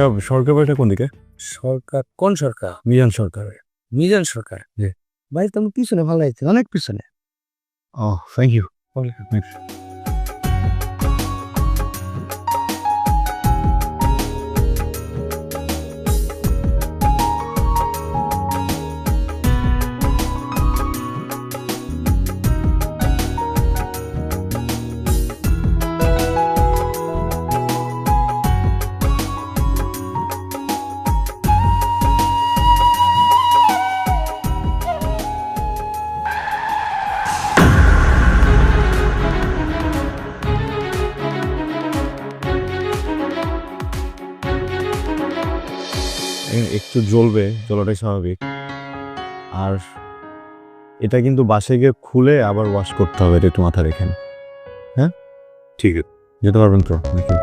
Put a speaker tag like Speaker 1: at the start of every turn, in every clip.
Speaker 1: ভাইয়া সরকার বাড়িটা কোন দিকে?
Speaker 2: সরকার কোন সরকার?
Speaker 1: মিজান সরকার।
Speaker 2: মিজান সরকার।
Speaker 1: জি।
Speaker 2: ভাই তুমি পিছনে ভালো লাগছে, অনেক পিছনে।
Speaker 1: ও থ্যাংক ইউ। একটু জ্বলবে, জ্বলাটাই স্বাভাবিক। আর এটা কিন্তু বাসায় গিয়ে খুলে আবার ওয়াশ করতে হবে, এটা একটু মাথা রেখেন। হ্যাঁ ঠিক আছে, যেতে পারবেন তো নাকি?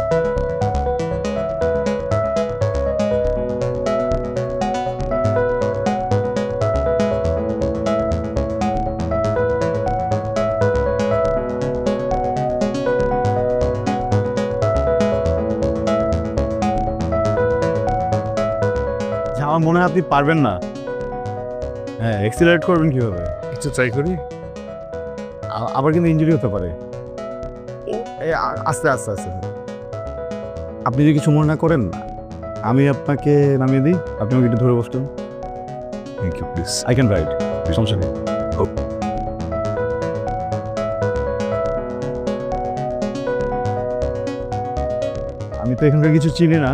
Speaker 1: আমার মনে হয় আপনি পারবেন না। হ্যাঁ, এক্সিলারেট করবেন কিভাবে?
Speaker 3: একটু ট্রাই করি।
Speaker 1: আবার কিন্তু ইনজুরি হতে পারে। আস্তে আস্তে আস্তে। আপনি যদি কিছু মনে না করেন, আমি আপনাকে নামিয়ে দিই, আপনি আমাকে একটু ধরে বসতেন।
Speaker 3: Thank you please.
Speaker 1: I can ride, সমস্যা নেই। আমি তো এখানকার কিছু চিনি না,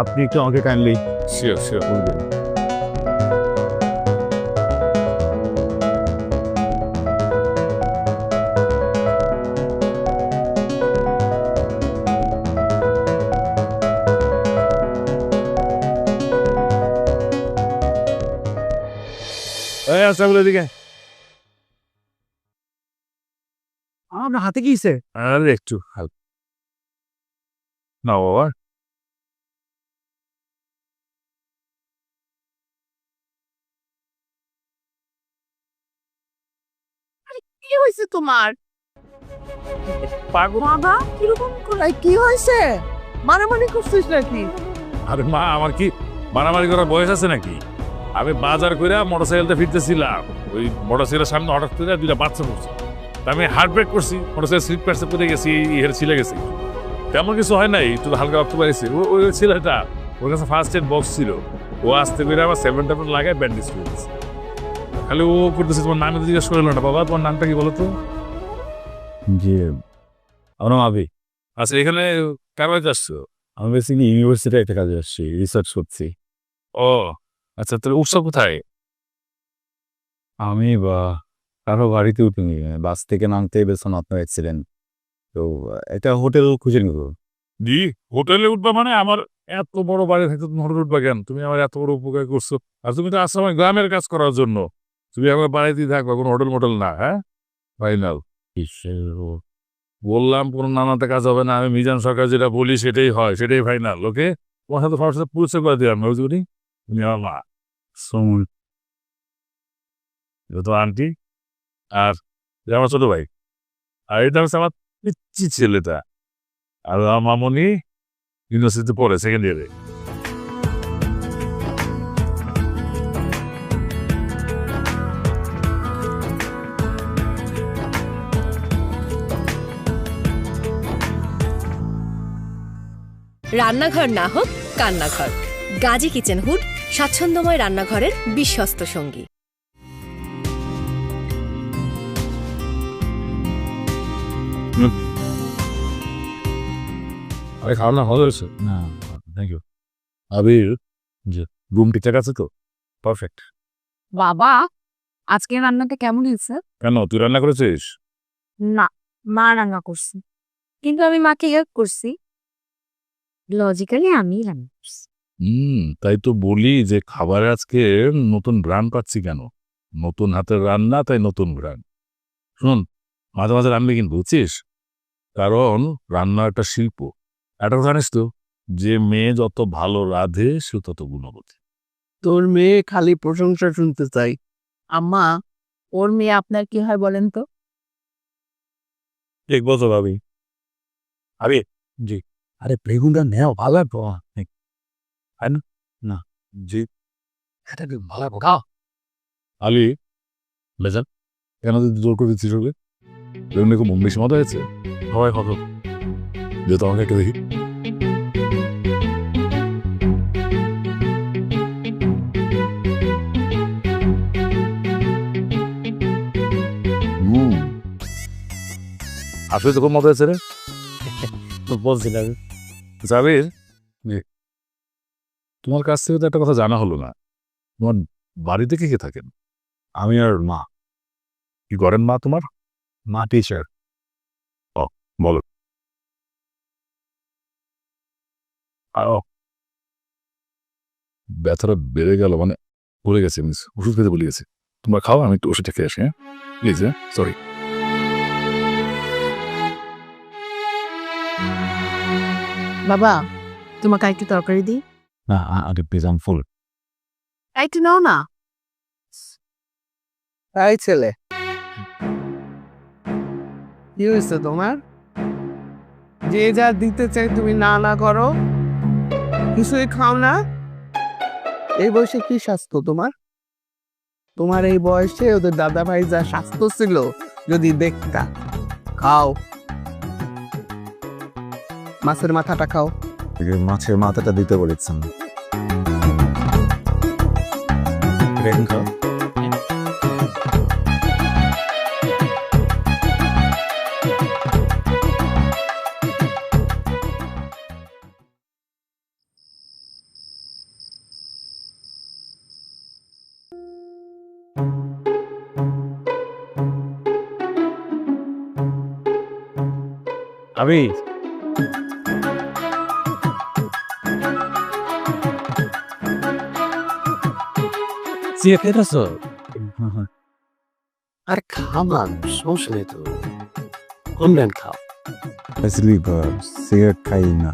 Speaker 1: আপনি একটু আমাকে কাইন্ডলি
Speaker 3: শিওর শিওর।
Speaker 1: বলবেন।
Speaker 3: এই আসসালামু আলাইকুম।
Speaker 2: আপনার হাতে কি হইছে?
Speaker 3: আরে একটু হালকা না বাবা।
Speaker 4: কি হয়েছে তোমার?
Speaker 3: পাগল।
Speaker 4: বাবা কিরকম করে কি হয়েছে? মারামারি করছিস নাকি?
Speaker 3: আরে মা, আমার কি মারামারি করার বয়স আছে নাকি? আমি বাজার করে মোটরসাইকেলটা ফিরতেছিলাম, ওই মোটরসাইকেলের সামনে হঠাৎ করে দুইটা বাচ্চা পড়ছে। তা আমি হার্ট ব্রেক করছি, মোটরসাইকেল স্লিপ প্যাডসে পড়ে গেছি, হের ছিলে গেছি। তেমন কিছু হয় নাই, একটু হালকা রক্ত পাইছি। ওই ছেলেটা, ওর কাছে ফার্স্ট এড বক্স ছিল, ও আসতে করে আমার 7 লাগায় ব্যান্ডেজ করে দিচ্ছে। খালি ও করতেছে। তোমার নামে জিজ্ঞেস করলো না বাবা, তোমার নামটা কি বলো তো?
Speaker 1: জি, আমার নাম আবি।
Speaker 3: আচ্ছা, এখানে কার বাড়িতে আসছো?
Speaker 1: আমি বেসিক্যালি ইউনিভার্সিটিতে একটা কাজে আসছি, রিসার্চ করছি।
Speaker 3: ও আচ্ছা, তাহলে উৎসব কোথায়?
Speaker 1: আমি বা কারো বাড়িতে উঠিনি, বাস থেকে নামতে পেছনে আপনার অ্যাক্সিডেন্ট। তো একটা হোটেল খুঁজে নিব।
Speaker 3: দি হোটেলে উঠবা মানে? আমার এত বড় বাড়ি থাকতে তুমি হোটেলে উঠবা কেন? তুমি আমার এত বড় উপকার করছো, আর তুমি তো আসছো আমার গ্রামের কাজ করার জন্য। তুমি আমার বাড়িতেই থাকবা, কোনো হোটেল মোটেল না। হ্যাঁ ফাইনাল। বললাম কোনো নানাতে কাজ হবে না, আমি মিজান সরকার যেটা বলি সেটাই হয়, সেটাই ফাইনাল। ওকে, তোমার সাথে সবার সাথে পরিচয় করে দিলাম। বুঝলি, তুমি আমার মা, তো আন্টি, আর এটা আমার ছোট ভাই, আর এটা হচ্ছে আমার পিচ্চি ছেলেটা। আর আমার মামনি ইউনিভার্সিটিতে পড়ে, সেকেন্ড ইয়ারে।
Speaker 5: রান্নাঘর না হোক কান্নাঘর, গাজী কিচেন হুড স্বাচ্ছন্দ্যময় রান্নাঘরের বিশ্বস্ত সঙ্গী।
Speaker 3: আরে খাওয়া না ভালো হয়েছে?
Speaker 1: না, থ্যাংক ইউ।
Speaker 3: আবির,
Speaker 1: জি।
Speaker 3: রুম ঠিকঠাক আছে তো?
Speaker 1: পারফেক্ট।
Speaker 4: বাবা আজকে রান্নাটা কেমন হয়েছে?
Speaker 3: কেন, তুই রান্না করেছিস?
Speaker 4: না, মা রান্না করছে, কিন্তু আমি মাকে হেল্প করছি। লজিক্যালি আমি রান্না করছি।
Speaker 3: তাই তো বলি যে খাবারে আজকে নতুন ব্র্যান্ড পাচ্ছি কেন? নতুন হাতের রান্না, তাই নতুন ব্র্যান্ড। শুন, মাঝে মাঝে রান্না কিন্তু বুঝছিস, কারণ রান্না একটা শিল্প। একটা কথা জানিস তো, যে মেয়ে যত ভালো রাঁধে সে তত গুণবতী।
Speaker 2: তোর মেয়ে খালি প্রশংসা শুনতে চাই।
Speaker 4: আম্মা, ওর মেয়ে আপনার কি হয় বলেন তো?
Speaker 3: ঠিক বলছো ভাবি। আবি,
Speaker 1: জি।
Speaker 2: আরে বেগুনটা নেও ভালো লাগবো
Speaker 1: জি
Speaker 2: এটা কি ভালো লাগবো খাও
Speaker 3: আলি বেজান কেন তুই জোর করে দিচ্ছিস ওকে বেগুন খুব বেশি মজা হয়েছে হয় কত যেহেতু আমাকে একটা দেখি আসলে তো খুব মজা হয়েছে রে
Speaker 2: বলছিলাম
Speaker 3: জাবির তোমার কাছ থেকে তো একটা কথা জানা হলো না তোমার বাড়িতে কে কে থাকেন
Speaker 1: আমি আর মা
Speaker 3: কি করেন মা তোমার
Speaker 1: মা টিচার
Speaker 3: বলো ব্যথাটা বেড়ে গেল মানে ভুলে গেছি মিস ওষুধ খেতে ভুলে গেছি তোমরা খাও আমি একটু ওষুধটা খেয়ে আসি হ্যাঁ প্লিজ হ্যাঁ সরি
Speaker 6: বাবা তোমাকে একটু তরকারি দিই
Speaker 1: না আগে প্লিজ আম ফুল
Speaker 6: একটু নাও না
Speaker 2: তাই ছেলে কি হয়েছে তোমার যে যা দিতে চাই তুমি না না করো কিছুই খাও না এই বয়সে কি স্বাস্থ্য তোমার তোমার এই বয়সে ওদের দাদা ভাই যা স্বাস্থ্য ছিল যদি দেখতা খাও মাছের মাথাটা খাও
Speaker 1: মাছের মাথাটা দিতে বলেছেন বেগুন খাও
Speaker 2: আমি চিয়ে খেতেছ আর খাবার সমস্যা নেই তো কোন ব্যান্ড খাও
Speaker 1: বেসিক্যালি সিগারেট খাই না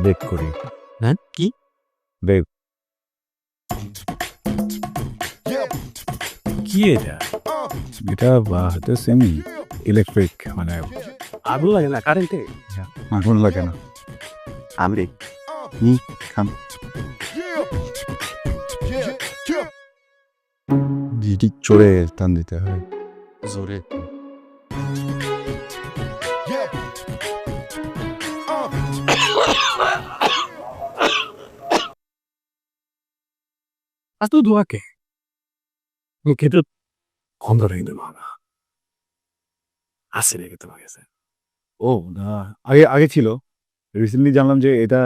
Speaker 1: বেক করি
Speaker 2: হ্যাঁ কি
Speaker 1: বেক
Speaker 2: কি এটা
Speaker 1: এটা হয়তো সেম ইলেকট্রিক মানে
Speaker 2: আগুন লাগে না কারেন্টে
Speaker 1: আগুন লাগে না আমি খান জিটি চড়ে টান দিতে হয়
Speaker 2: জোরে আজ তো দোয়াকে খেতে গন্ধ রেখে দেবো না আসে রেখে তোমার কাছে
Speaker 1: ও না আগে আগে ছিল রিসেন্টলি জানলাম যে এটা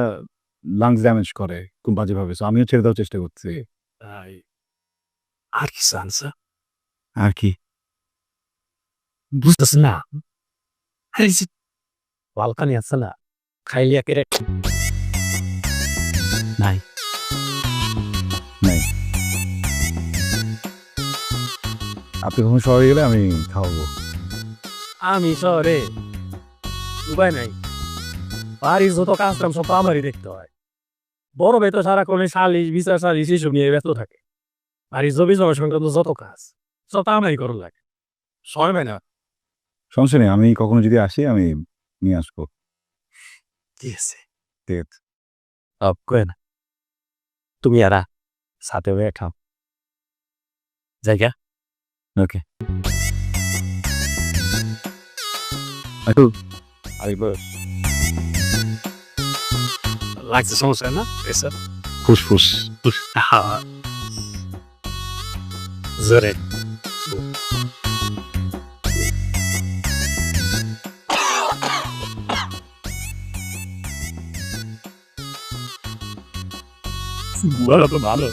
Speaker 1: লাংস ড্যামেজ করে খুব বাজেভাবে সো আমিও ছেড়ে দেওয়ার চেষ্টা করছি
Speaker 2: তাই আর কি সানসা
Speaker 1: আর কি
Speaker 2: বুঝতেছ না এই যে বালকানি আছে না খাইলিয়া কেটে নাই
Speaker 1: নাই আপনি কখন শহরে গেলে আমি খাওয়াবো
Speaker 2: আমি শহরে উপায় নাই বাড়ির যত কাজ কাম সব আমারই দেখতে হয় বড় ভাই তো সারাক্ষণ সালিশ বিচার সালিশ এসব নিয়ে ব্যস্ত থাকে বাড়ির জমি জমা সংক্রান্ত যত কাজ সব আমারই করুন লাগে সময় পাই না
Speaker 1: সমস্যা নেই আমি কখনো যদি আসি আমি নিয়ে আসবো
Speaker 2: ঠিক আছে
Speaker 1: ঠিক আছে
Speaker 2: কয়ে না তুমি আরা সাথে হয়ে খাও জায়গা
Speaker 1: ওকে একটু আরেকবার
Speaker 2: লাগছে সমস্যা না এসব
Speaker 1: ফুসফুস
Speaker 2: জোরে ভালো তো ভালো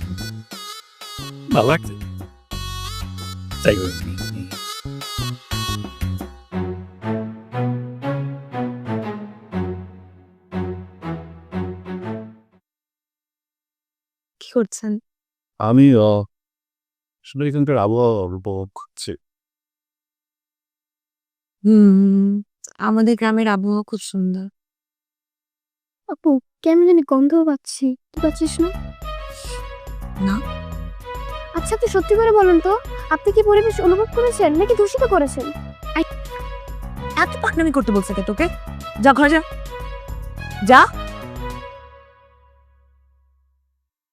Speaker 2: ভালো লাগছে তাই
Speaker 4: কি করছেন?
Speaker 1: আমি আসলে এখানকার আবহাওয়া উপভোগ করছি
Speaker 4: আমাদের গ্রামের আবহাওয়া খুব সুন্দর।
Speaker 7: আপু কেমন জানি গন্ধ পাচ্ছি, তুই পাচ্ছিস না?
Speaker 4: না।
Speaker 7: আচ্ছা আপনি সত্যি করে বলুন তো, আপনি কি পরিবেশ অনুভব করেছেন নাকি দূষিত করেছেন?
Speaker 4: এত পাকনামি করতে বলছে কে তোকে? যা ঘরে যা। যা।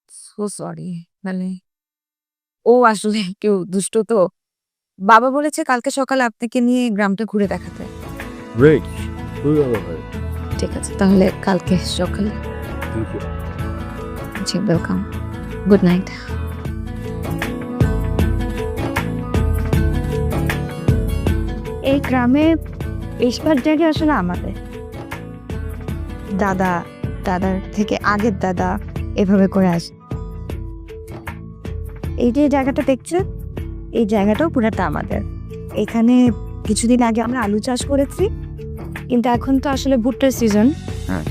Speaker 4: সো সরি, মানে ও আসলে কেউ দুষ্ট তো। বাবা বলেছে কালকে সকালে আপনাকে নিয়ে গ্রামটা ঘুরে দেখাতে।
Speaker 1: গ্রেট।
Speaker 4: ঠিক আছে, তাহলে কালকে সকালে। জি, ওয়েলকাম। Good night. এই গ্রামে বেশিরভাগ জায়গা আসলে আমাদের দাদার থেকে আগের দাদা এভাবে করে আসে। এই যে জায়গাটা দেখছেন, এই জায়গাটাও পুরাটা আমাদের। এখানে কিছুদিন আগে আমরা আলু চাষ করেছি, কিন্তু এখন তো আসলে ভুট্টার সিজন।
Speaker 1: হ্যাঁ।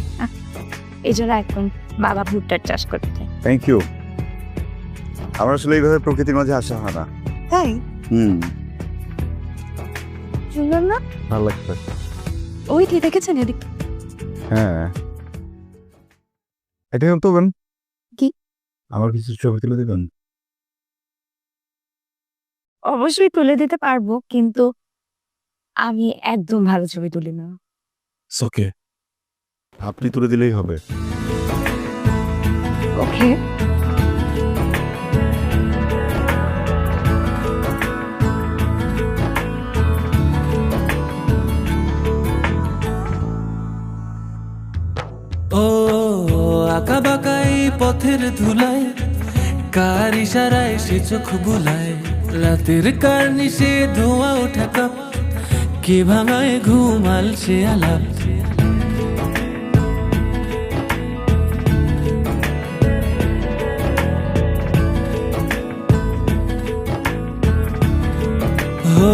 Speaker 4: এই জন্য এখন বাবা ভুট্টার চাষ করতে।
Speaker 1: Thank you. আমার আসলে এইভাবে প্রকৃতির মাঝে আসা হয় না।
Speaker 4: তাই শুনলাম না,
Speaker 1: ভালো লাগছে।
Speaker 4: ওই কি দেখেছেন এদিক?
Speaker 1: হ্যাঁ, এটা তো বেন
Speaker 4: কি?
Speaker 1: আমার কিছু ছবি তুলে দিবেন?
Speaker 4: অবশ্যই তুলে দিতে পারবো, কিন্তু আমি একদম ভালো ছবি তুলি না।
Speaker 1: ওকে, আপনি তুলে দিলেই হবে।
Speaker 4: ওকে।
Speaker 8: ও আঁকা বাঁকা এই পথের ধুলায়, কার ইশারায় সে চোখ বুলায়, রাতের কার্নিশে ধোঁয়া ওঠা কাপ, কে ভাঙায় ঘুমাল সে আলাপ। ও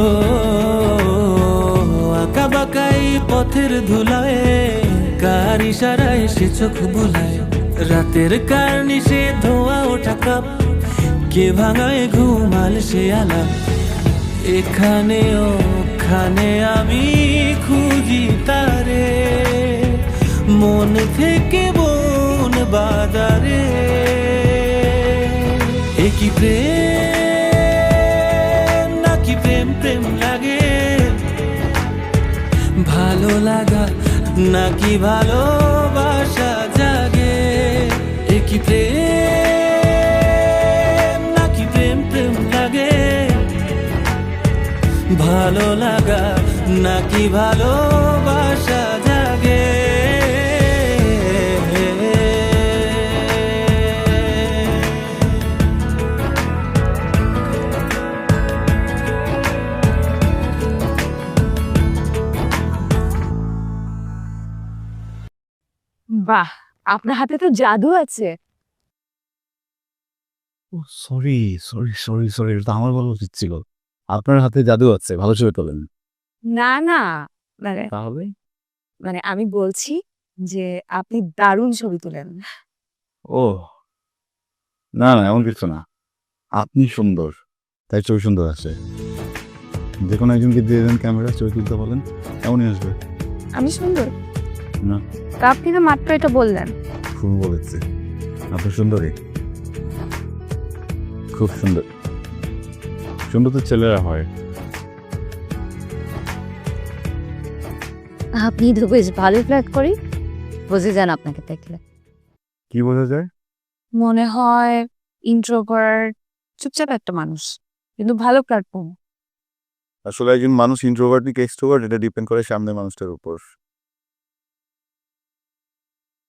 Speaker 8: আঁকা বাঁকা এই পথের ধুলায়, কার ইশারায় সে চোখ বুলায়, রাতের কার্নিশে ধোঁয়া ওঠা কাপ, কে ভাঙায় ঘুমাল সে আলাপ। এখানে ওখানে আমি খুঁজি তারে, মন থেকে মন বাদারে। একই প্রেম নাকি প্রেম প্রেম লাগে, ভালো লাগা নাকি ভালোবাসা জাগে। একই প্রেম নাকি প্রেম প্রেম লাগে, ভালো লাগা নাকি ভালোবাসা জাগে।
Speaker 4: বাহ, আপনার হাতে তো জাদু আছে।
Speaker 1: সরি সরি সরি সরি, এটা তো আমার বলা উচিত ছিল। আপনার হাতে জাদু আছে, ভালো ছবি তোলেন।
Speaker 4: না না, মানে
Speaker 1: তাহলে
Speaker 4: মানে আমি বলছি যে আপনি দারুণ ছবি তোলেন।
Speaker 1: ও না না, এমন কিছু না। আপনি সুন্দর, তাই ছবি সুন্দর আসে। যে কোনো একজনকে দিয়ে দেন ক্যামেরা, ছবি তুলতে বলেন, এমনই আসবে।
Speaker 4: আমি সুন্দর
Speaker 1: না,
Speaker 4: তা আপনি তো মাত্র এটা বললেন।
Speaker 1: খুব বলেছে, আপনি সুন্দরী, খুব সুন্দর। সুন্দর তো ছেলেরা হয়।
Speaker 4: আপনি তো বেশ ভালো ফ্ল্যাট করি, বুঝে যান আপনাকে দেখলে।
Speaker 1: কি বোঝা যায়?
Speaker 4: মনে হয় ইন্ট্রোভার্ট, চুপচাপ একটা মানুষ, কিন্তু ভালো প্ল্যাটফর্ম।
Speaker 1: আসলে একজন মানুষ ইন্ট্রোভার্ট নাকি এক্সট্রোভার্ট এটা ডিপেন্ড করে সামনের মানুষটার উপর।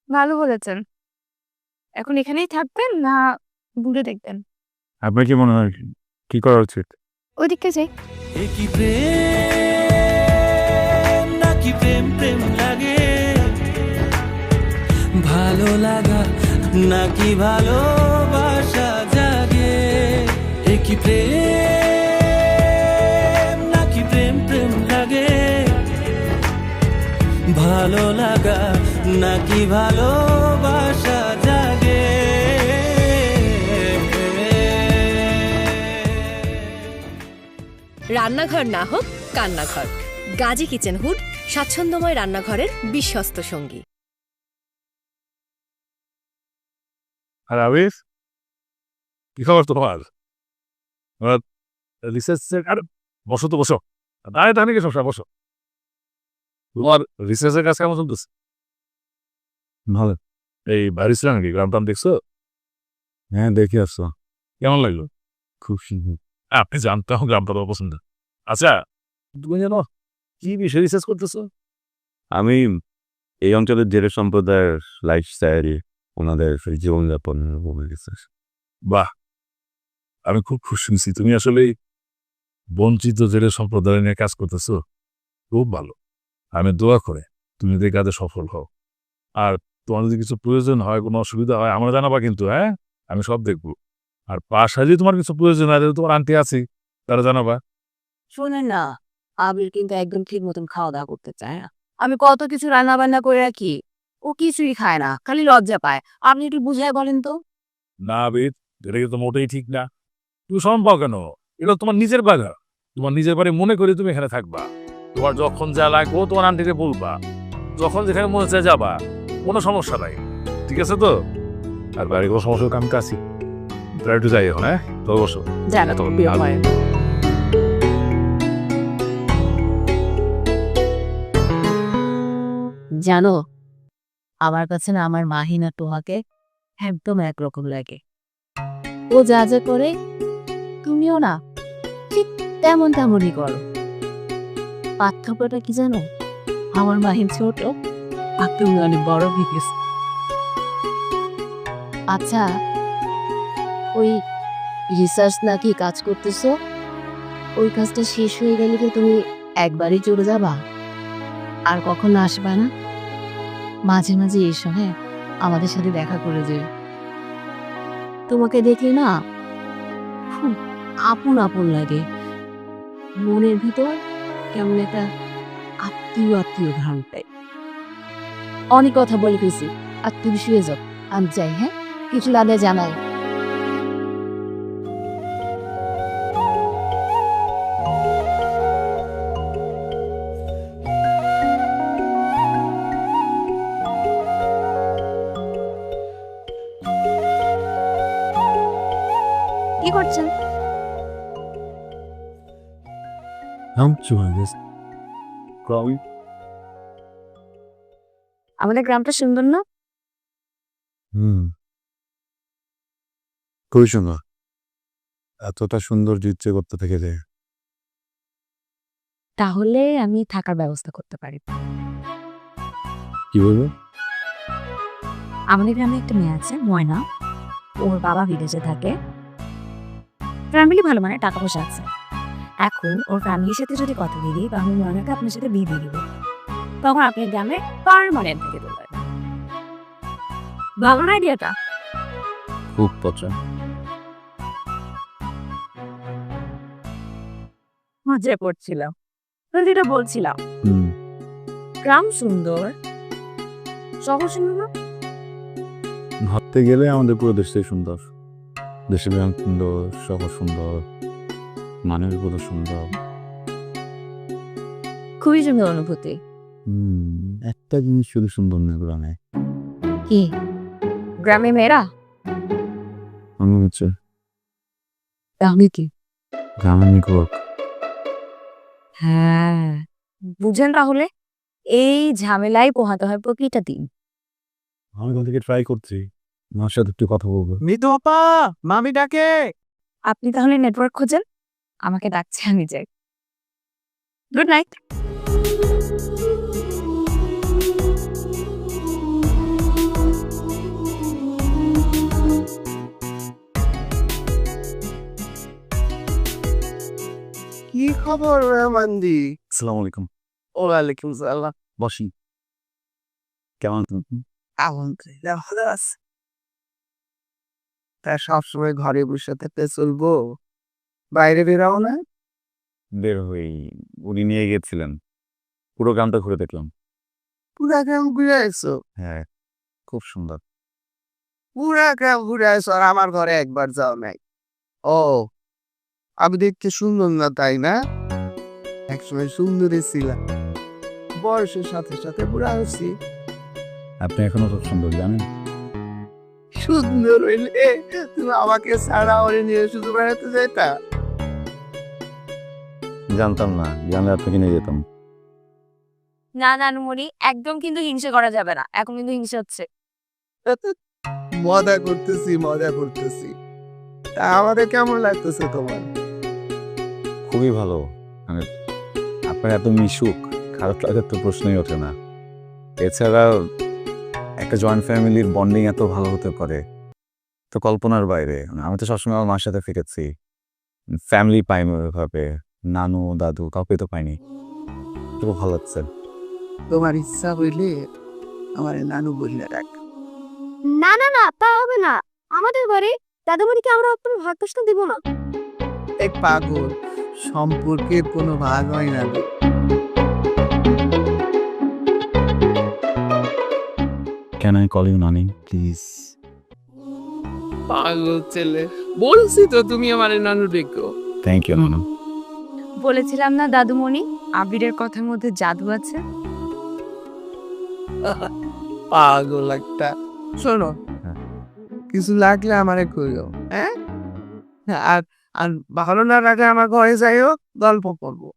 Speaker 4: ভালো বলেছেন। এখন এখানেই থাকবেন না ঘুরে দেখবেন?
Speaker 1: আপনার কি মনে হয় কি করা উচিত?
Speaker 4: ওইদিকে যাই।
Speaker 8: একই প্রেম নাকি প্রেম প্রেম লাগে, ভালো লাগা নাকি ভালোবাসা জাগে। একই প্রেম নাকি প্রেম প্রেম লাগে, ভালো লাগা নাকি ভালোবাসা জাগে।
Speaker 5: রান্নাঘর না হোক কান্নাঘর, গাজী কিচেন হুড স্বাচ্ছন্দ্যময় রান্নাঘরের বিশ্বস্ত সঙ্গী।
Speaker 3: আর আবির, কি খবর তোমার? রিসার্চের আরে বসো তো বসো, দাঁড়িয়ে দাঁড়িয়ে কি সমস্যা, বসো। তোমার রিসার্চের কাজ কেমন চলতেছে?
Speaker 1: ভালো।
Speaker 3: এই বাড়ি ছিল নাকি গ্রাম টাম দেখছো?
Speaker 1: হ্যাঁ দেখে আসছো।
Speaker 3: কেমন লাগলো?
Speaker 1: খুব সুন্দর।
Speaker 3: আপনি জানতাম গ্রামটা তো পছন্দ। আচ্ছা তুমি জানো কি বিষয়ে রিসার্চ করতেছো?
Speaker 1: আমি এই অঞ্চলের জেলে সম্প্রদায়ের লাইফস্টাইল, ওনাদের জীবনযাপন রিসার্চ।
Speaker 3: বাহ, আমি খুব খুশি হয়েছি তুমি আসলে বঞ্চিত জেলে সম্প্রদায় নিয়ে কাজ করতেছো। খুব ভালো। আমি দোয়া করে তুমি এই কাজে সফল হও। আর তোমার যদি কিছু প্রয়োজন হয়, কোনো অসুবিধা হয় আমরা জানাবা কিন্তু, হ্যাঁ আমি সব দেখবো। আর বাসায় যদি তোমার কিছু প্রয়োজন হয়, তোমার আন্টি আছি তারা জানাবা।
Speaker 6: শোনেন না, আবির কিন্তু একদম ঠিক মতন খাওয়া দাওয়া করতে চায় না। আমি কত কিছু রান্না বান্না করে রাখি, ও কিছুই খায় না, খালি লজ্জা পায়। আপনি একটু বুঝায় বলেন তো।
Speaker 3: না আবির, এটা কিন্তু মোটেই ঠিক না। তুমি শরম পাও কেন? এটা তোমার নিজের বাড়ি। তোমার নিজের বাড়ি মনে করে তুমি এখানে থাকবা। তোমার যখন যা লাগবে তোমার আন্টিকে বলবা, যখন যেখানে মনে চায় যাবা, কোনো সমস্যা নাই। ঠিক আছে তো? আর বাড়ি কোনো সমস্যা হোক আমি কাছি, তারা একটু যাই এখন। হ্যাঁ তো বসো।
Speaker 6: জানা তো বিয়ে হয়। জানো, আমার কাছে না আমার মাহিনা টোহাকে একদম একরকম লাগে। ও যা যা করে তুমিও না ঠিক তেমন তেমনই করো। পার্থক্যটা কি জানো? আমার মাহিন ছোট আর তুমি অনেক বড় হয়ে গেছো। আচ্ছা, ওই রিসার্চ নাকি কাজ করতেছো, ওই কাজটা শেষ হয়ে গেলে কি তুমি একবারই চলে যাবা আর কখনো আসবা না? মাঝে মাঝে এসো, হ্যাঁ আমাদের সাথে দেখা করে যে। তোমাকে দেখলে না খুব আপন আপন লাগে, মনের ভিতর কেমন একটা আত্মীয় আত্মীয় ঘ্রাণ পাই। অনেক কথা বলে গেছি, আর তুমি শুয়ে যাও, আমি যাই। হ্যাঁ কিছু লাগলে জানাই।
Speaker 4: কি করছেন? আমাদের গ্রামটা সুন্দর না?
Speaker 1: খুবই সুন্দর। এতটা সুন্দর ইচ্ছে করতে থেকে যায়।
Speaker 4: তাহলে আমি থাকার ব্যবস্থা করতে পারি।
Speaker 1: কি বলবো?
Speaker 4: আমাদের গ্রামে একটা মেয়ে আছে ময়না, ওর বাবা বিদেশে থাকে। ফ্যামিলি ভালো, মানে টাকা পয়সা আছে। এখন ওর ফ্যামিলির সাথে যদি কথা দিয়ে দিই, আমি ময়নাকে আপনার সাথে বিয়ে দিয়ে দিব। তখন আপনি গ্রামে পার্মানেন্ট থেকে দেবেন। ভালো না আইডিয়াটা?
Speaker 1: খুব পছন্দ।
Speaker 4: মজা করছিলাম, যেটা বলছিলাম গ্রাম সুন্দর, শহর সুন্দর না?
Speaker 1: ভাবতে গেলে আমাদের পুরো দেশটাই সুন্দর। দেশের গ্রাম সুন্দর, শহর সুন্দর, মানুষগুলো সুন্দর।
Speaker 4: খুবই সুন্দর অনুভূতি।
Speaker 1: একটা জিনিস শুধু সুন্দর নয় গ্রামে।
Speaker 4: কি? গ্রামে মেয়েরা?
Speaker 1: মনে হচ্ছে
Speaker 4: গ্রামে কি?
Speaker 1: গ্রামে নেটওয়ার্ক।
Speaker 4: হ্যাঁ, বুঝেন তাহলে এই ঝামেলায় পোহাতে হয় প্রতিটা দিন।
Speaker 1: আমি কোথা থেকে ট্রাই করছি, আমার সাথে একটু কথা বলবো।
Speaker 2: মিতু আপা, মামি ডাকে।
Speaker 4: আপনি তাহলে নেটওয়ার্ক খোঁজেন, আমাকে ডাকছে, আমি যাই। Good night.
Speaker 2: কি খবর রহমানদি?
Speaker 1: আসসালামু আলাইকুম।
Speaker 2: ওয়ালাইকুম সালাম।
Speaker 1: বসি। কেমন তুমি?
Speaker 2: আলহামদুলিল্লাহ ভালো আছে। তা সবসময় ঘরে বসে থাকতে চলবো? বাইরে বেরাও না?
Speaker 1: বের হই, উনি নিয়ে গেছিলেন, পুরো গ্রামটা ঘুরে দেখলাম।
Speaker 2: পুরা গ্রাম ঘুরে আসছো?
Speaker 1: হ্যাঁ, খুব সুন্দর।
Speaker 2: পুরা গ্রাম ঘুরে আসছো আর আমার ঘরে একবার যাও নাই? ও, আমি দেখতে সুন্দর না তাই না? একসময় সুন্দরী ছিলাম, বয়সের সাথে সাথে বুড়া হচ্ছি।
Speaker 1: আপনি এখনো খুব সুন্দর, জানেন?
Speaker 2: সুন্দর হইলে তুমি আমাকে ছাড়া ওরে নিয়ে শুধু বেড়াতে যেতা?
Speaker 1: জানতাম না, জানলে আপনাকে নিয়ে যেতাম।
Speaker 4: না নানুমণি, একদম কিন্তু হিংসে করা যাবে না, এখন কিন্তু হিংসে হচ্ছে।
Speaker 2: মজা করতেছি তা আমাদের কেমন লাগতেছে তোমার?
Speaker 1: খুবই ভালো, মানে আপনার এত মিশুক, খারাপ লাগার তো প্রশ্নই ওঠে না। এছাড়া একটা জয়েন্ট ফ্যামিলির বন্ডিং এত ভালো হতে পারে তো কল্পনার বাইরে। আমি তো সবসময় আমার মার সাথে ফিরেছি, ফ্যামিলি পাইনি ওইভাবে, নানু দাদু কাউকে তো পাইনি। খুব ভালো লাগছে।
Speaker 2: তোমার ইচ্ছা হইলে আমার নানু বললে ডাক।
Speaker 7: না না না, তা হবে না। আমাদের বাড়ি দাদাবাড়িকে আমরা আপনার ভাগ কষ্ট দিব না।
Speaker 2: এক পাগল, সম্পর্কের কোনো ভাগ হয় না।
Speaker 1: ক্যান আই কল ইউ নানি প্লিজ?
Speaker 2: পাগল ছেলে, বলছি তো তুমি আমার নানু ডেকো।
Speaker 1: থ্যাংক ইউ নানু।
Speaker 4: বলেছিলাম না দাদুমণি, আবিরের কথার মধ্যে জাদু আছে।
Speaker 2: পাগল একটা। শোনো, কিছু লাগলে আমারে কইও, হ্যাঁ? আর আর ভালো না লাগে আমার ঘরে যাইও, গল্প করবো।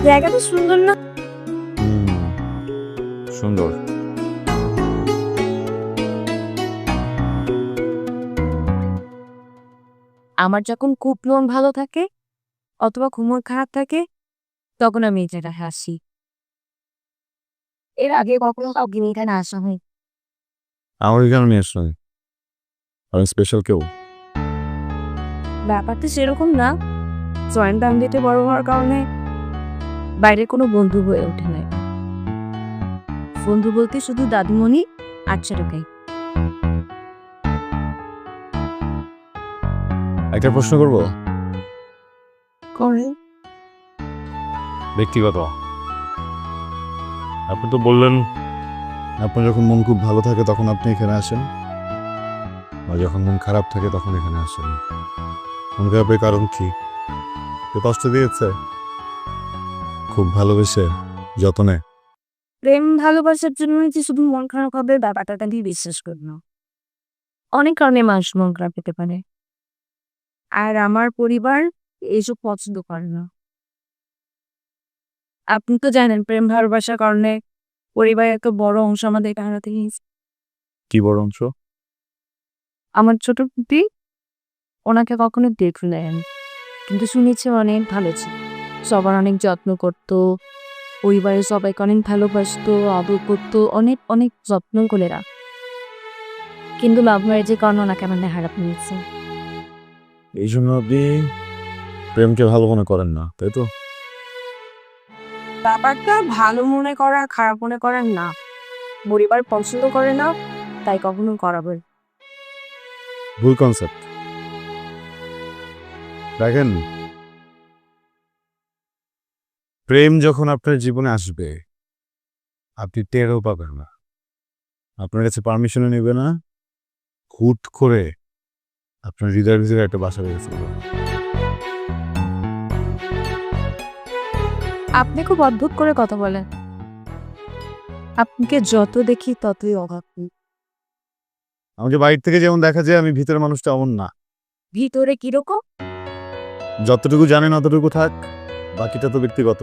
Speaker 4: জায়গাটা সুন্দর না?
Speaker 1: সুন্দর।
Speaker 4: আমার যখন খুব মন ভালো থাকে অথবা ঘুমোর খারাপ থাকে তখন আমি এটা হাসি। এর আগে কখনো কাউকে নিয়ে এখানে আসা হয়?
Speaker 1: আমার এখানে নিয়ে আসলে আমি স্পেশাল কেউ?
Speaker 4: ব্যাপারটা সেরকম না, জয়েন্ট ফ্যামিলিতে বড় হওয়ার কারণে বাইরের কোনো বন্ধু হয়ে ওঠে নাই। বন্ধু বলতে শুধু দাদুমণি আর ছোটকাই।
Speaker 1: একটা প্রশ্ন করবো?
Speaker 2: করে
Speaker 3: ব্যক্তিগত। আপনি তো বললেন
Speaker 1: আপনার যখন মন খুব ভালো থাকে তখন আপনি এখানে আসেন, আর যখন মন খারাপ থাকে তখন এখানে আসেন। মন খারাপের কারণ কি? কেউ কষ্ট দিয়েছে? খুব ভালোবেসে যতনে?
Speaker 4: প্রেম ভালোবাসার জন্য যে শুধু মন খারাপ হবে ব্যাপারটা দিয়ে বিশ্বাস করি না। অনেক কারণে মানুষ মন খারাপ পেতে পারে, আর আমার পরিবার এইসব পছন্দ করে না। আপনি তো জানেন প্রেম ভালোবাসার কারণে পরিবারের একটা বড় অংশ আমাদের হারাতে গিয়েছে।
Speaker 1: কি বড় অংশ?
Speaker 4: আমার ছোট পুতি, ওনাকে কখনো দেখলেন কিন্তু শুনেছি অনেক ভালো ছিল, সবার অনেক যত্ন করতো, পরিবারের সবাইকে অনেক ভালোবাসতো, আদর করতো, অনেক অনেক যত্ন করে রাখ। কিন্তু লাভ ম্যারেজের কারণে ওনাকে আমার হারাপ নিয়েছে।
Speaker 1: এই জন্য আপনি প্রেমকে ভালো মনে করেন না, তাই তো?
Speaker 4: ব্যাপারটা ভালো মনে করা খারাপ মনে করার না, পরিবার পছন্দ করে না তাই কখনো করাবে।
Speaker 1: ভুল কনসেপ্ট। দেখেন, প্রেম যখন আপনার জীবনে আসবে আপনি টেরও পাবেন না, আপনার কাছে পারমিশনও নেবে না, হুট করে আপনার হৃদয়ের ভিতরে একটা বাসা বেঁধে ফেলবে।
Speaker 4: আপনি খুব অদ্ভুত করে কথা বলেন। আপনাকে যত দেখি ততই অভাব।
Speaker 1: আমাকে বাইরে থেকে যেমন দেখা যায় আমি ভিতরের মানুষটা এমন না।
Speaker 4: ভিতরে কিরকম?
Speaker 1: যতটুকু জানেন অতটুকু থাক, বাকিটা তো ব্যক্তিগত।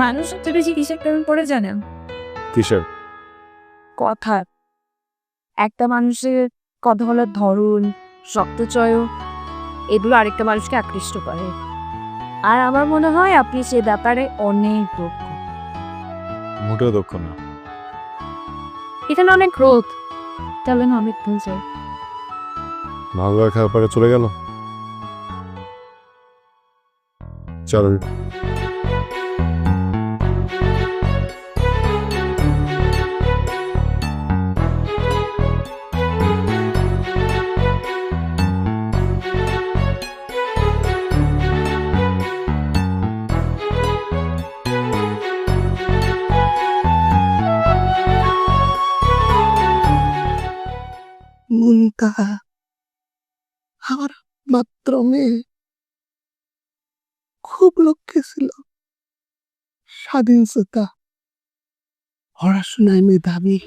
Speaker 4: মানুষ সবচেয়ে বেশি কিসের প্রেমে পড়ে জানেন?
Speaker 1: কিসের?
Speaker 4: কথা। একটা মানুষের কথা বলার ধরন, শব্দচয়, এগুলো আরেকটা মানুষকে আকৃষ্ট করে। আর আমার মনে হয় আপনি সে ব্যাপারে অনেক দক্ষ।
Speaker 1: মোটেও দক্ষ না।
Speaker 4: এখানে অনেক রোদ, তাহলে না অনেক ভুল যায়।
Speaker 1: ভালো লাগা খারাপ লাগা চলে গেল। চলো।
Speaker 2: মুনতা আমার মাত্র মেয়ে, খুব লক্ষ্যে ছিল, স্বাধীনতা, পড়াশোনায় মেধাবী,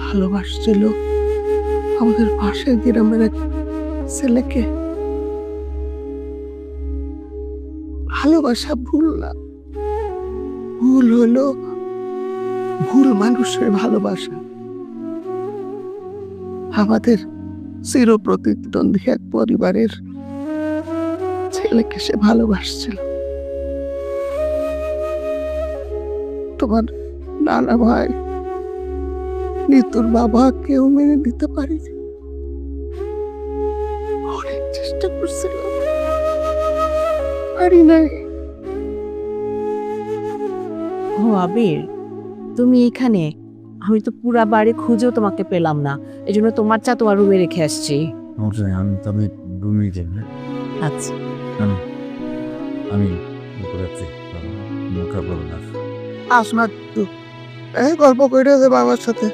Speaker 2: ভালোবাসছিল আমাদের পাশের গ্রামের এক ছেলেকে। ভালোবাসা ভুল না, ভুল হলো ভুল মানুষের ভালোবাসা। আমাদের চির প্রতিদ্বন্দ্বী এক পরিবারের ছেলেকে সে ভালোবাসছিল। তোমার নানা ভাই, নিতুর বাবা কেউ মেনে দিতে পারিনি। অনেক চেষ্টা করছিলাম, পারি নাই।
Speaker 6: ও আবির, তুমি এখানে? আমি তো পুরা বাড়ি খুঁজেও তোমাকে পেলাম না, এই জন্য তোমার চা তোমার রুমে রেখে আসছি।
Speaker 1: আমি রুমে যাই না,
Speaker 6: আচ্ছা,
Speaker 1: আমি উপরে আছি, মুখা বলো না।
Speaker 2: আস না তো, গল্প করে দেবো আমার সাথে।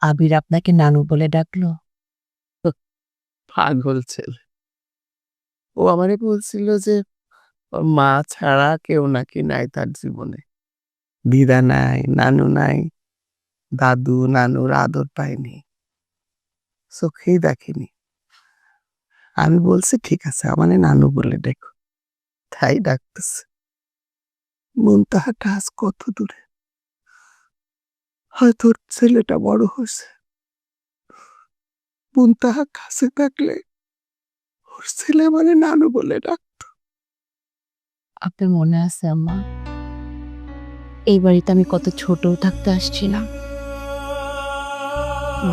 Speaker 6: আবির আপনাকে নানু বলে ডাকলো?
Speaker 2: পাগল ছেলে, ও আমারে বলছিল যে ওর মা ছাড়া কেউ নাকি নাই তার জীবনে, দিদা নাই, নানু নাই, দাদু নানুর আদর পায়নি, চোখেই দেখেনি। আমি বলছি ঠিক আছে, আমার নানু বলে দেখো, তাই ডাকতেছে। মুনতাহাটা আজ কত দূরে, হয়তো ওর ছেলেটা বড় হয়েছে। মুনতাহা কাছে থাকলে ওর ছেলে মানে নানু বলে ডাক।
Speaker 6: আপনার মনে আছে আম্মা, এই বাড়িতে আমি কত ছোট থাকতে আসছিলাম।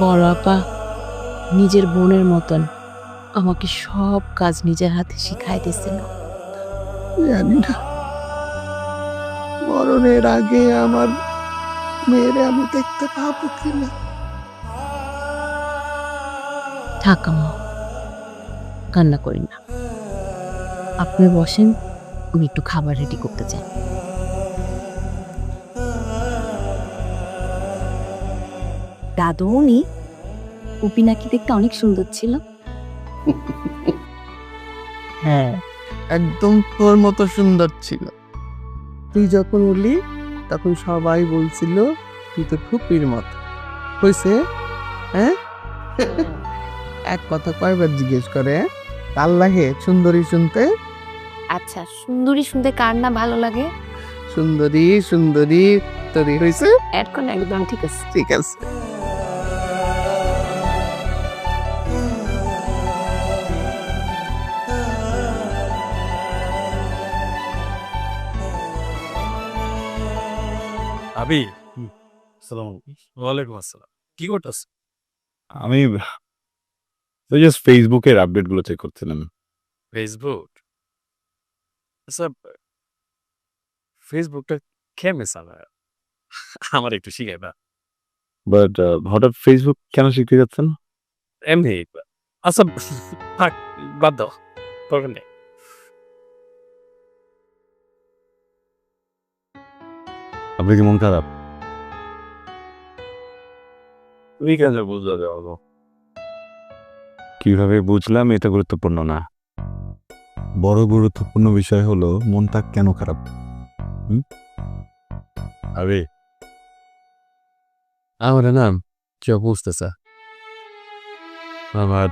Speaker 6: বড় আপা নিজের বোনের মতন আমাকে সব কাজ নিজের হাতে শিখাই দিয়েছিল।
Speaker 2: জানি না মরণের আগে আমার মেয়েরে আমি দেখতে পাবো কিনা।
Speaker 6: থাক আম্মা, কান্না করি না, আপনি বসেন, আমি একটু খাবার রেডি করতে চাই।
Speaker 4: দাদু উনি উপি নাকি দেখতে অনেক সুন্দর ছিল।
Speaker 2: হ্যাঁ, একদম তোর মতো সুন্দর ছিল। তুই যখন উঠলি তখন সবাই বলছিল তুই তো ফুপির মতো হয়েছে। হ্যাঁ, এক কথা কয়বার জিজ্ঞেস করে, কার লাগে সুন্দরী শুনতে?
Speaker 7: আচ্ছা, সুন্দরী শুনতে কার না ভালো লাগে?
Speaker 2: সুন্দরী সুন্দরী তরি হয়েছে।
Speaker 7: এখন একদম ঠিক আছে।
Speaker 2: ঠিক আছে।
Speaker 3: আবি, ওয়ালাইকুম আসসালাম। কি করতেছ?
Speaker 1: আমি জাস্ট ফেসবুকের আপডেটগুলো চেক করছিলাম।
Speaker 3: ফেসবুক? আচ্ছা, ফেসবুকটা কেমনে চালায়? আমার একটু শিখাইবা।
Speaker 1: বাট হঠাৎ ফেসবুক কেন শিখতে যাচ্ছেন?
Speaker 3: এমনি। আচ্ছা থাক, বাদ দাও, দরকার নেই।
Speaker 1: আপনি কি মন খারাপ?
Speaker 3: তুমি কেন বুঝতে যাবো?
Speaker 1: কিভাবে বুঝলাম এটা গুরুত্বপূর্ণ না, বড় গুরুত্বপূর্ণ বিষয় হলো মনটা কেন খারাপ।
Speaker 3: আবে, আমার নাম কেউ বুঝতেছে, আমার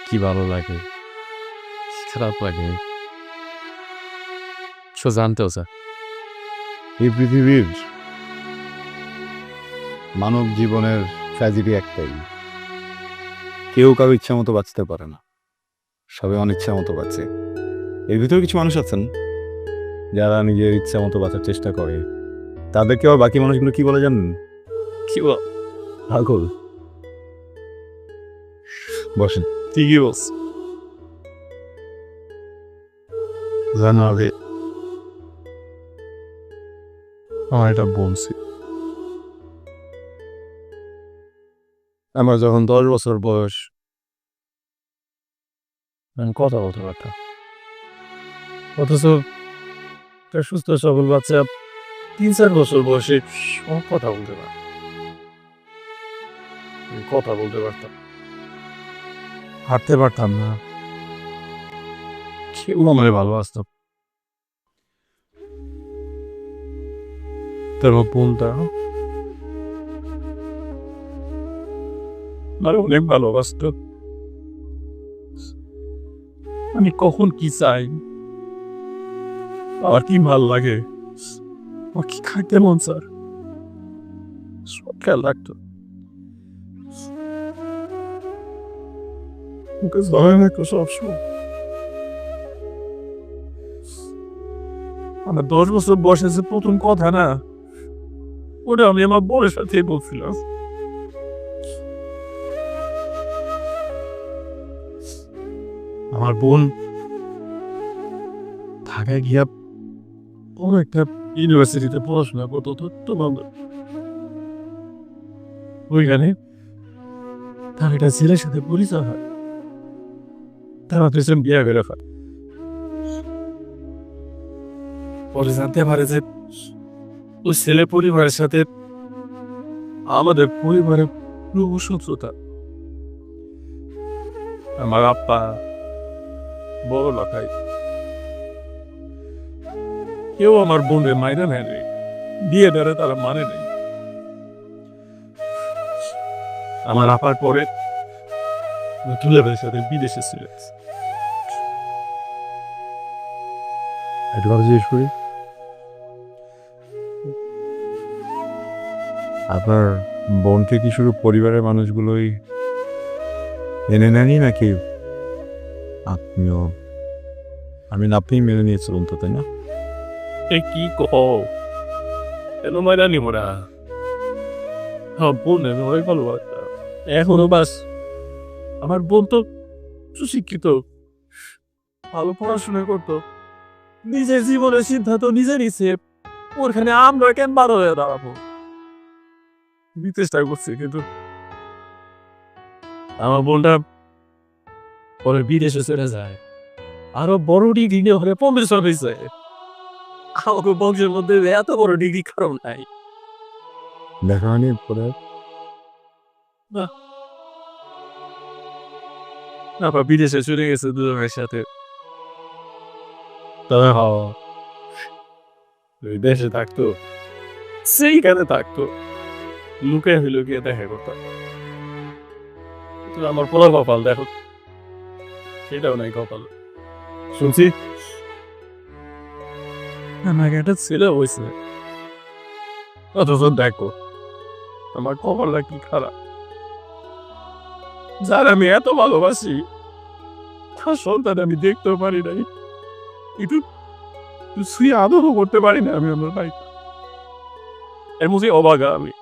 Speaker 3: কি ভালো লাগে, খারাপ লাগে, সো জানতেও স্যার।
Speaker 1: এই পৃথিবীর মানব জীবনের ট্র্যাজেডি একটাই, কেউ কারো ইচ্ছা মতো বাঁচতে পারে না, সবাই অনিচ্ছা মতো বাঁচে। এর ভিতরে কিছু মানুষ আছেন যারা নিজের ইচ্ছা মতো বাঁচার চেষ্টা করে, তাদেরকে আবার বাকি মানুষগুলো কি বলে জানেন?
Speaker 3: কি বল?
Speaker 1: পাগল। বসেন।
Speaker 3: ঠিকই বলছ।
Speaker 9: জানো আগে আমার এটা বলছি, আমার যখন 10 বছর বয়স আমি কথা বলতে পারতাম, অথচ একটা সুস্থ সবল বাচ্চা 3-4 বছর বয়সে সব কথা বলতে পারে। আমি কথা বলতে পারতাম, হাঁটতে পারতাম না, কেউ আমার ভালোবাসত। তারপর বোনটা আমার অনেক ভালোবাসত। আমি কখন কি চাই, আমার কি ভাল লাগে, আমার কি খাইতে মন স্যার, সব খেয়াল রাখতো। ওকে জড়ায় রাখতো সবসময়। আমার 10 বছর বয়সে যে প্রথম কথা না, ওটা আমি আমার বোনের সাথে বলছিলাম। আমার বোন ঢাকায় গিয়া বড় একটা ইউনিভার্সিটিতে পড়াশোনা করতো, তো ওইখানে তার একটা ছেলের সাথে পরিচয় হয়, তারা দুজন বিয়ে করে ফেলে। পরে জানতে পারে যে ওই ছেলে পরিবারের সাথে আমাদের পরিবারের পুরো শত্রুতা। আমার আব্বা বড় লাখাই, কেউ আমার বোনের মাইরা নেয় নেই, বিয়ে দেয় তারা মানে নেই। আমার আপার পরে দুলাভাইয়ের সাথে বিদেশে ছিল। একবার জিজ্ঞেস করি,
Speaker 1: আপনার বোনকে কি শুধু পরিবারের মানুষগুলোই মেনে নেনই নাকি আপনিও? আপনি মেনে নিয়েছিলেন তো, তাই না?
Speaker 9: এ কি কহ, কেন মাইরা নিব না? বোন আমি অনেক ভালোবাসতাম, এখনো বাস। আমার বোন তো সুশিক্ষিত, ভালো পড়াশোনা করতো, নিজের জীবনের সিদ্ধান্ত নিজে নিচ্ছে। ওখানে আমরা কেন বারো হয়ে দাঁড়াবো? চেষ্টা করছি, কিন্তু আমার বোনটা পরে বিদেশে চলে যায়, আরো বড় ডিগ্রি নিয়ে হলে প্রফেসর হয়েছে। আমাকে বংশের মধ্যে এত বড় ডিগ্রি কারণ নাই।
Speaker 1: দেখা হয়নি পরে?
Speaker 9: আবার বিদেশে চলে গেছে দুজনের সাথে। তবে ওই দেশে থাকতো, সেইখানে থাকতো, লুকে লুকিয়ে দেখা করতাম। আমার পোলার কপাল দেখো, সেটাও নাই কপাল। শুনছি আমাকে একটা ছেলে হয়েছে, অথচ দেখো আমার কপালটা কি খারাপ। যার আমি এত ভালোবাসি তার সন্তান আমি দেখতেও পারি নাই, একটু শুয়ে আদরও করতে পারি না আমি আমার ভাই। এমন যে অবাগা আমি।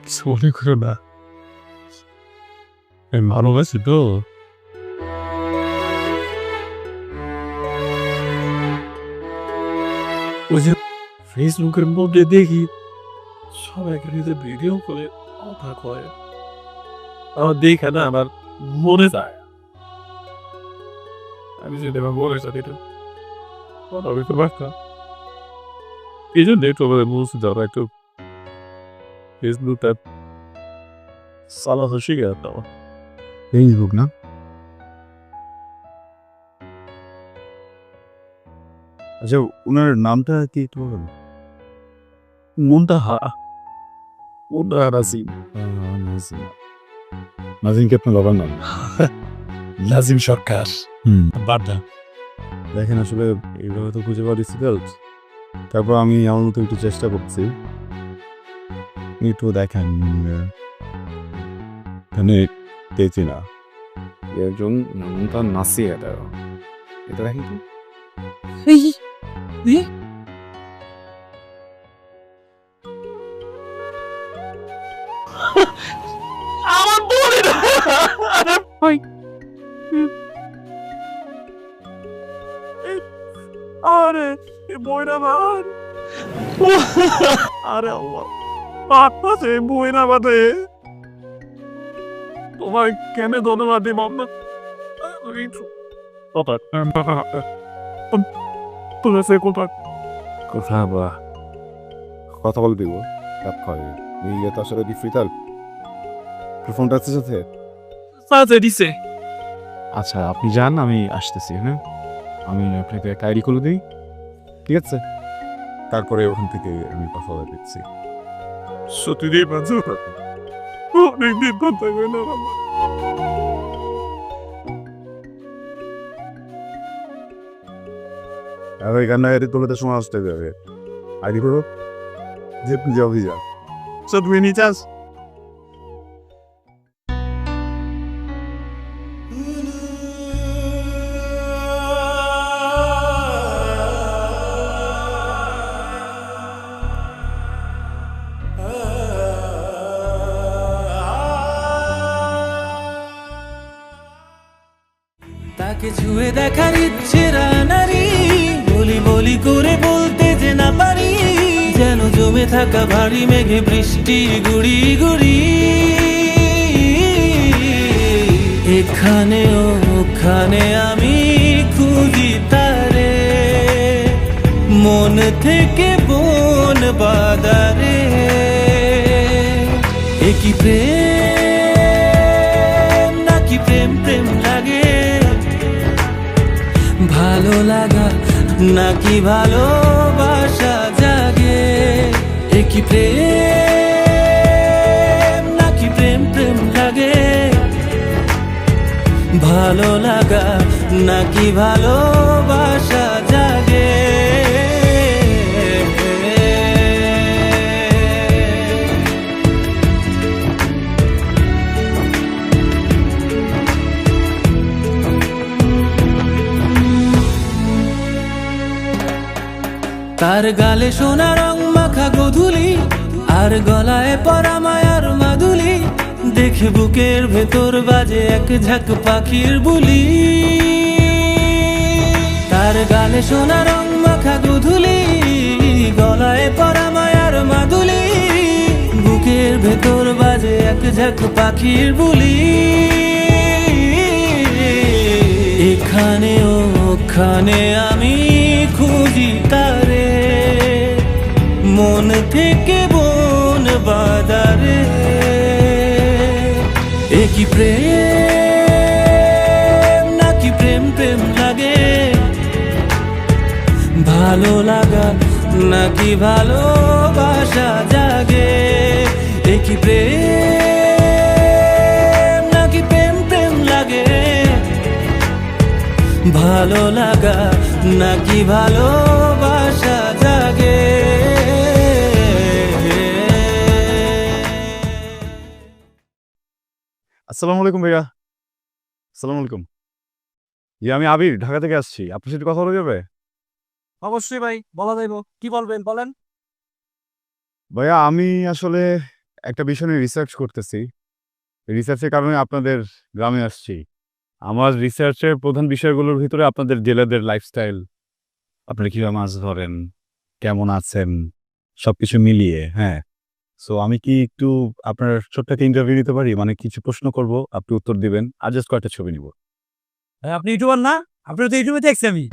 Speaker 9: কিছু মনে করো না, আমি ভালোবাসি তো। ওই যে ফেসবুকের মধ্যে দেখি সবাই ভিডিও করে কথা কয়, আমার দেখে না আমার মনে যায় আমি যদি আমার বোনের সাথে একটু কথা বলতে পারতাম। এই জন্য একটু আমাদের বলছি যারা একটু ফেসবুকটা চালাতে শিখে যেতাম।
Speaker 1: ফেসবুক না? আচ্ছা, ওনার নামটা কি একটু বলুন?
Speaker 9: মুনতাহা নাজিম।
Speaker 1: নাজিমকে আপনার বাবার নাম?
Speaker 9: নাজিম সরকার। বাড্ডা।
Speaker 1: দেখেন, আসলে এইভাবে তো খুঁজে পাওয়া ডিফিকাল্ট। তারপর আমি আমার মতো একটু চেষ্টা করছি, একটু দেখেন এখানে দেখছি না একজন নামটা নাসি, এটা দেখেন তো।
Speaker 9: আমার বোনের আরে বইটা আমার আরে আল্লাহ, আছে বই না বাদে তোমার কেন ধন্যবাদ দিব আপনার
Speaker 1: কোথা বা কথা বলে দিব রাত হয় নিয়ে তো আসলে ডিফিকাল্ট ফোনটা আছে সাথে
Speaker 9: দিছে।
Speaker 1: আচ্ছা আপনি যান, আমি আসতেছি। হ্যাঁ, আমি আপনাকে একটা আইডি খুলে দিই, ঠিক আছে? তারপরে ওখান থেকে আমি কথা বলে দিচ্ছি।
Speaker 9: সত্যি দিয়ে পাচ্ছ অনেকদিন কথা কই না।
Speaker 1: আর এখানে আইডি তুলে তো সময় আসতে যাবে। আইডি করো যে জলদি যান।
Speaker 9: So do we need us?
Speaker 8: তাকে ছুঁয়ে দেখার ইচ্ছে রানারি, বলি বলি করে বলতে যে না পারি, যেন জমে থাকা ভারী মেঘে বৃষ্টি গুড়ি গুড়ি। এখানে ওখানে আমি খুঁজি তারে, মন থেকে বন বাদারে। একই প্রেম নাকি প্রেম প্রেম লাগে, ভালো লাগা নাকি ভালোবাসা জাগে। একই প্রেম নাকি প্রেম প্রেম লাগে, ভালো লাগা নাকি ভালোবাসা জাগে। তার গালে সোনা রং মাখা গোধূলি, আর গলায় পরা মায়ার মাদুলি, দেখে বুকের ভেতর বাজে এক ঝাঁক পাখির বুলি। তার গালে সোনা রং মাখা গোধূলি, গলায় পরা মায়ার মাদুলি, বুকের ভেতর বাজে এক ঝাঁক পাখির বুলি। এখানে ওখানে আমি খুঁজি তারে, মন থেকে বন বাদারে। একই প্রেম নাকি প্রেম প্রেম লাগে, ভালো লাগা নাকি ভালোবাসা জাগে। একই প্রেম নাকি প্রেম প্রেম লাগে, ভালো লাগা নাকি ভালোবাসা জাগে।
Speaker 1: আসসালামু আলাইকুম ভাইয়া। আসসালামু আলাইকুম। আমি আবির, ঢাকা থেকে আসছি। আপনার সাথে কথা বলা যাবে?
Speaker 9: অবশ্যই ভাই, বলা যাইব। কি বলবেন বলেন।
Speaker 1: ভাইয়া আমি আসলে একটা বিষয় নিয়ে রিসার্চ করতেছি। রিসার্চের কারণে আপনাদের গ্রামে আসছি। আমার রিসার্চের প্রধান বিষয়গুলোর ভিতরে আপনাদের জেলেদের লাইফস্টাইল, আপনারা কীভাবে মাছ ধরেন, কেমন আছেন, সব কিছু মিলিয়ে। হ্যাঁ, সো আমি কি একটু আপনার ছোট্ট একটা ইন্টারভিউ নিতে পারি? মানে কিছু প্রশ্ন করব, আপনি উত্তর দিবেন, আর জাস্ট কয়েকটা ছবি নিব।
Speaker 9: আপনি ইউটিউবার না? আপনার তো ইউটিউবে দেখছি আমি।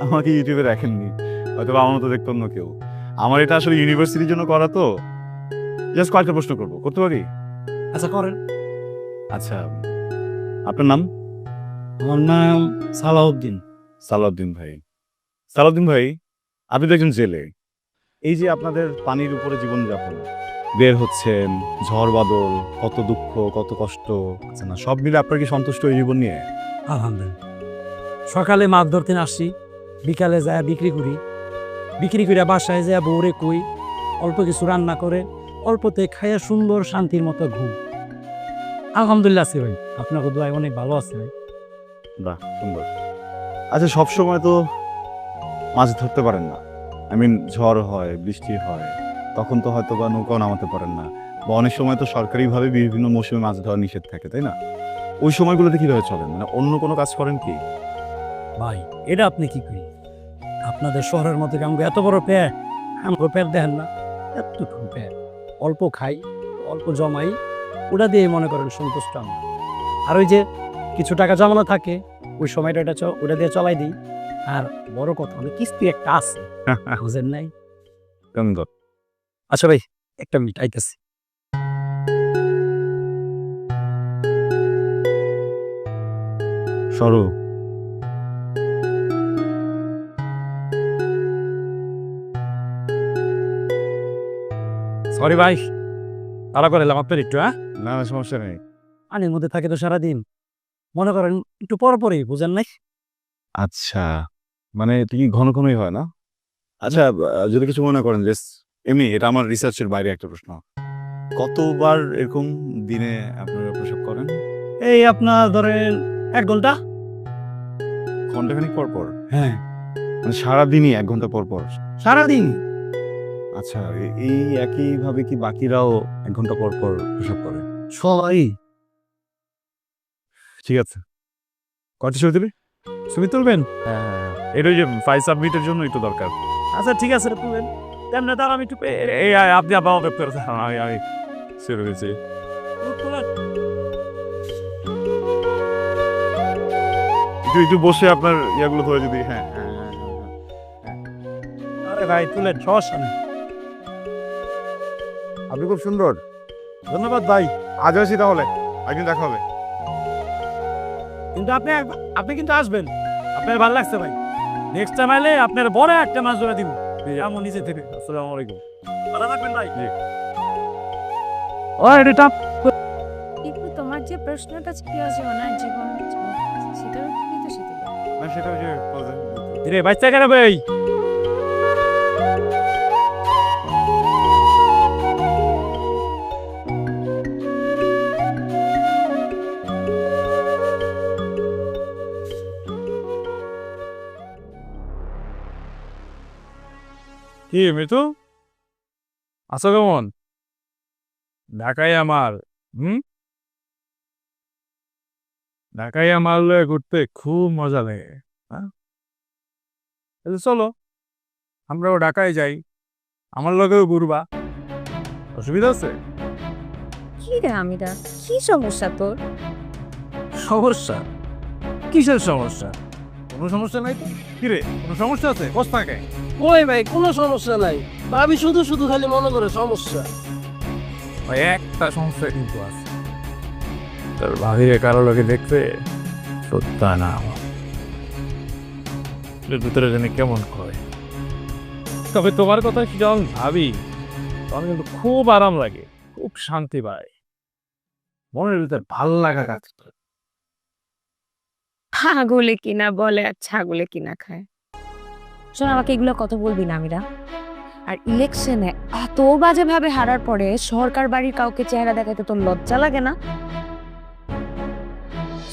Speaker 1: আমাকে ইউটিউবে দেখেননি, হয়তো আমার মতো দেখতো অন্য কেউ। আমার এটা আসলে ইউনিভার্সিটির জন্য করা, তো জাস্ট কয়েকটা প্রশ্ন করবো, করতে পারি?
Speaker 9: আচ্ছা করেন।
Speaker 1: আচ্ছা, আপনার নাম?
Speaker 9: আমার নাম সালাউদ্দিন।
Speaker 1: সালাউদ্দিন ভাই। সালাউদ্দিন ভাই, আপনি তো একজন জেলে। এই যে আপনাদের পানির উপরে জীবনযাপন, বের হচ্ছেন, ঝড় বাদল, কত দুঃখ, কত কষ্ট, আচ্ছা না, সব মিলে আপনার কি সন্তুষ্ট এই জীবন নিয়ে?
Speaker 9: আলহামদুলিল্লাহ। সকালে মাছ ধরতে আসছি, বিকালে যায় বিক্রি করি, বিক্রি করে বাসায় যায় বউরে কই, অল্প কিছু রান্না করে, অল্পতে খাইয়া সুন্দর শান্তির মতো ঘুম। আলহামদুলিল্লাহ আছে ভাই, আপনাকে দোয়ায় অনেক ভালো আছে ভাই।
Speaker 1: বাহ, সুন্দর। আচ্ছা, সব সময় তো মাছ ধরতে পারেন না। ঝড় হয়, বৃষ্টি হয়, তখন তো হয়তো বা নৌকাও নামাতে পারেন না, বা অনেক সময় তো সরকারিভাবে বিভিন্ন মৌসুমে মাছ ধরা নিষেধ থাকে, তাই না? ওই সময়গুলোতে কিভাবে চলেন? মানে অন্য কোনো কাজ করেন কি?
Speaker 9: ভাই এটা আপনি কি করি, আপনাদের শহরের মধ্যে আমাকে এত বড় পেট, আমাকে পেট দেখেন না, এতটুকু পেট, অল্প খাই, অল্প জমাই, ওটা দিয়ে মনে করেন সন্তুষ্ট আমরা। আর ওই যে কিছু টাকা জমানো থাকে, ওই সময়টা ওটা দিয়ে চলাই দিই। আর বড় কথা হলো কিস্তি একটা আছে, বুঝেন নাই?
Speaker 1: সুন্দর।
Speaker 9: আচ্ছা ভাই, একটা মিনিট আইতেছি।
Speaker 1: সরু,
Speaker 9: সরি ভাই, তারা করে এলাম আপনার একটু। হ্যাঁ,
Speaker 1: না না সমস্যা নেই।
Speaker 9: পানির মধ্যে থাকে তো সারাদিন, মনে করেন একটু পরপরই, বুঝেন নাই?
Speaker 1: আচ্ছা, মানে এটা কি ঘন ঘনই হয় না? আচ্ছা, যদি কিছু মনে করেন, যে এমনি এটা আমার রিসার্চের বাইরে একটা প্রশ্ন, কতবার এরকম দিনে আপনারা প্রসব করেন?
Speaker 9: এই আপনার ধরেন 1 ঘন্টা।
Speaker 1: ঘন্টাখানিক পর পর?
Speaker 9: হ্যাঁ,
Speaker 1: মানে সারাদিনই 1 ঘন্টা পর পর?
Speaker 9: সারাদিন।
Speaker 1: আচ্ছা, এই একইভাবে কি বাকিরাও 1 ঘন্টা পর পর প্রসব করে?
Speaker 9: সবাই।
Speaker 3: ঠিক আছে, কত ছবি তুলি? ছবি তুলবেন?
Speaker 1: হ্যাঁ,
Speaker 3: এটা ওই যে ফাইল সাবমিটের জন্য একটু দরকার।
Speaker 9: আচ্ছা ঠিক আছে, তুলেন। তেমনি তার আমি একটু
Speaker 3: এই আপনি আবার ওয়েব করে আমি সেরে গেছি। একটু বসে আপনার ইয়াগুলো ধরে যদি। হ্যাঁ,
Speaker 9: আরে ভাই তুলেন, সমস্যা নেই।
Speaker 1: আপনি খুব সুন্দর।
Speaker 9: ধন্যবাদ ভাই।
Speaker 1: আজ আসি তাহলে, একদিন দেখা হবে।
Speaker 9: কিন্তু আপনি কিন্তু আসবেন, আপনার ভালো লাগছে ভাই। নেক্সট টাইম আইলে আপনার বড় একটা মাছ ধরে দিব, আমার নিচে থেকে।
Speaker 3: আসসালামু আলাইকুম।
Speaker 9: ভালো থাকবেন ভাই।
Speaker 3: ও এটা
Speaker 4: কিন্তু তোমার যে প্রশ্নটা ছিল যে ওনার জীবন সেটার উত্তরই তো সেটা।
Speaker 1: না সেটা ওই যে
Speaker 9: রে বাচ্চা কেন ভাই?
Speaker 3: কি মিতু, আছো কেমন? ঢাকায় আমার ঢাকায় আমার লয়ে ঘুরতে খুব মজা লাগে। হ্যাঁ, চলো আমরাও ঢাকায় যাই, আমার লগেও ঘুরবা, অসুবিধা আছে?
Speaker 4: কি রে আমিরা, কি সমস্যা তোর?
Speaker 3: সমস্যা? কিসের সমস্যা? কোনো সমস্যা নাই তো। কিরে, কোনো সমস্যা আছে? কষ্ট থাকে।
Speaker 2: ওই ভাই কোনো সমস্যা নাই, ভাবি শুধু শুধু খালি মনে করে সমস্যা।
Speaker 3: ভাই একটা সমস্যা কিন্তু আছে, তোর ভাবিরে কারো লোকে দেখতে সত্যা না আমার ভিতরে জানি কেমন করে। তবে তোমার কথা কি যখন ভাবি তখন কিন্তু খুব আরাম লাগে, খুব শান্তি পায়, মনের ভিতরে ভাল লাগা কাজ করে।
Speaker 4: ছাগলে কিনা বলে আর ছাগলে কিনা খায়। শোন, আমাকে এগুলো কথা বলবি না আমিরা। আর ইলেকশনে এত বাজেভাবে হারার পরে সরকার বাড়ির কাউকে চেহারা দেখাতে তোর লজ্জা লাগে না?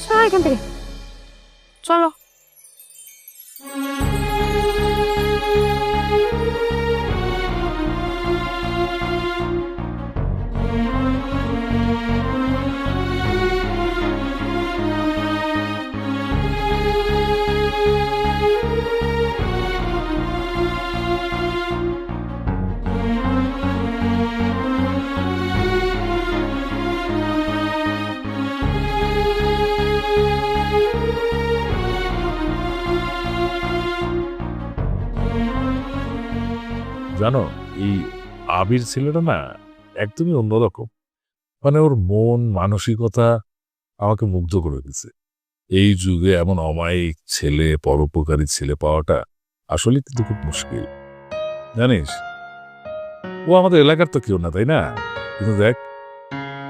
Speaker 4: চল এখান থেকে, চলো।
Speaker 3: জানো, এই আবির ছেলেটা না একদমই অন্যরকম। মানে ওর মন মানসিকতা আমাকে মুগ্ধ করে দিচ্ছে। এই যুগে এমন অমায়িক ছেলে, পরোপকারী ছেলে পাওয়াটা আসলে কিন্তু খুব মুশকিল, জানিস। ও আমাদের এলাকার তো কেউ না, তাই না? কিন্তু দেখ,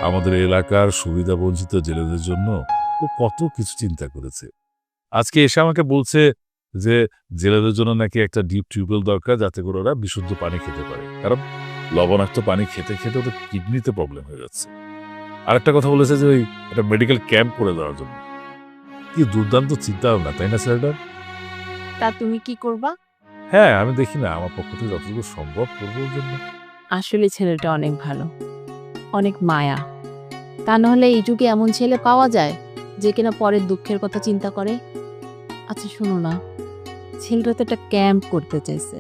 Speaker 3: আমাদের এলাকার সুবিধা বঞ্চিত জেলেদের জন্য ও কত কিছু চিন্তা করেছে। আজকে এসে আমাকে বলছে যে জেলেদের জন্য নাকি একটা ডিপ টিউবওয়েল দরকার, যাতে করে ওরা বিশুদ্ধ পানি খেতে পারে, কারণ লবণাক্ত পানি খেতে খেতে ওদের কিডনিতে প্রবলেম হয়ে যাচ্ছে। আরেকটা কথা বলেছে যে ওই একটা মেডিকেল ক্যাম্প করে দেওয়ার জন্য। কি দুর্দান্ত চিন্তা ভাবনা, তাই না স্যারটা?
Speaker 6: তা তুমি কি করবা?
Speaker 3: হ্যাঁ, আমি দেখি না আমার পক্ষ থেকে যতটুকু সম্ভব করবো ওর জন্য।
Speaker 6: আসলে ছেলেটা অনেক ভালো, অনেক মায়া। তা নাহলে এই যুগে এমন ছেলে পাওয়া যায় যে কিনা পরের দুঃখের কথা চিন্তা করে। আচ্ছা শোনো না, ছেলেটা তো একটা ক্যাম্প করতে চাইছে,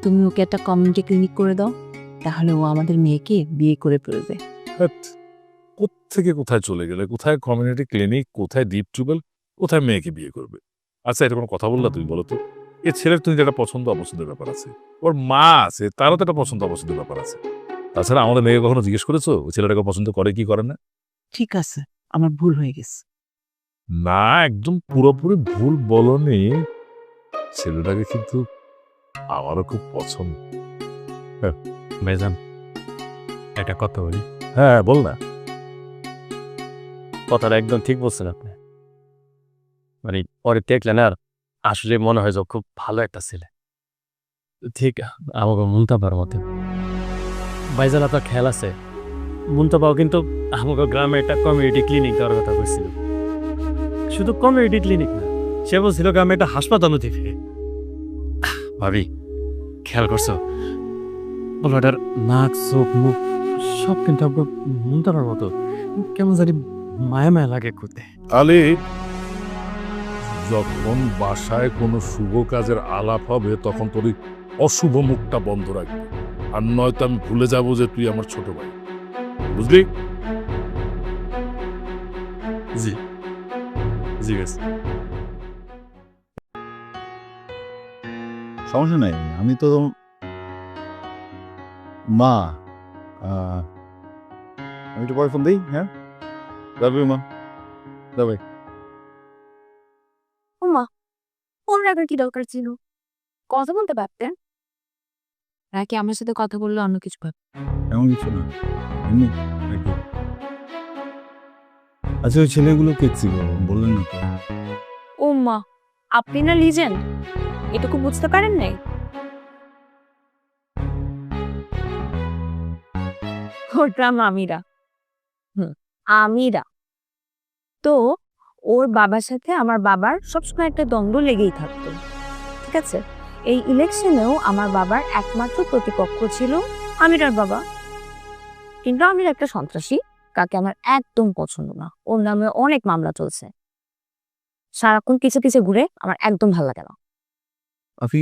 Speaker 6: তুমি ওকে একটা কমিউনিটি ক্লিনিক করে দাও, তাহলে ও আমাদের মেয়েকে বিয়ে করে ফেলবে।
Speaker 3: কোত্থেকে কোথায় চলে গেলে, কোথায় কমিউনিটি ক্লিনিক, কোথায় ডিপ টিউবওয়েল, কোথায় মেয়েকে বিয়ে করবে? আচ্ছা, এটা কোনো কথা বললা তুমি? বলো তো, এ ছেলের তুমি একটা পছন্দ অপছন্দের ব্যাপার আছে, ওর মা আছে, তারও তো একটা পছন্দ অপছন্দের ব্যাপার আছে। তাছাড়া আমাদের মেয়েকে কখনো জিজ্ঞেস করেছো ওই ছেলেটাকে পছন্দ করে কি করে না?
Speaker 2: ঠিক আছে, আমার ভুল হয়ে গেছে।
Speaker 3: না, একদম পুরোপুরি ভুল বলনি। ছেলেটাকে কিন্তু আমারও খুব পছন্দ।
Speaker 9: ভাইজান একটা কথা বলি।
Speaker 3: হ্যাঁ, বল না।
Speaker 9: কথাটা একদম ঠিক বলছেন আপনি। মানে পরে দেখলেন আর আসলে মনে হয় যে ও খুব ভালো একটা ছেলে, ঠিক আমাকে মুন্তাবার মতে। ভাইজান আপনার খেয়াল আছে, মুন্তাবাও কিন্তু আমাকে গ্রামে একটা কমিউনিটি ক্লিনিক দেওয়ার কথা বলছিল। শুধু কমিউনিটি ক্লিনিক না, সে বলছিল গ্রামে একটা হাসপাতালও দিবে। ভাবি, খেয়াল করছো বলো, এটার নাক, চোখ, মুখ সব কিন্তু আপনার মুন্তাবার মতো। কেমন জানি মায়া মায়া লাগে করতে।
Speaker 3: আলী, যখন বাসায় কোনো শুভ কাজের আলাপ হবে তখন তোর এই অশুভ মুখটা বন্ধ রাখবি, আর নয়তো আমি ভুলে যাব যে তুই আমার ছোট ভাই, বুঝলি?
Speaker 9: জি জি বেশ।
Speaker 1: সমস্যা নাই, আমি তো মা। আমি একটু পরে ফোন দিই। হ্যাঁ, যাবি মা, যাবে।
Speaker 4: ওমা, ওর রাখার কি দরকার ছিল? কথা বলতে পারতেন।
Speaker 6: নাকি আমার সাথে কথা বললে অন্য কিছু ভাব?
Speaker 1: এমন কিছু না, এমনি নাকি। আচ্ছা, ওই ছেলেগুলো কে ছিল বললেন না তো?
Speaker 4: ওমা, আপনি না লিজেন্ড, এটুকু বুঝতে পারেন নাই? ওটা মামিরা। আমিরা। তো ওর বাবার সাথে আমার বাবার সবসময় একটা দ্বন্দ্ব লেগেই থাকতো, ঠিক আছে? এই ইলেকশনেও আমার বাবার একমাত্র প্রতিপক্ষ ছিল আমিরার বাবা। কিন্তু আমির একটা সন্ত্রাসী, কাকে আমার একদম পছন্দ না। ওর নামে অনেক মামলা চলছে, সারাক্ষণ কিছু কিছু ঘুরে, আমার একদম ভালো লাগে না।
Speaker 1: আপনি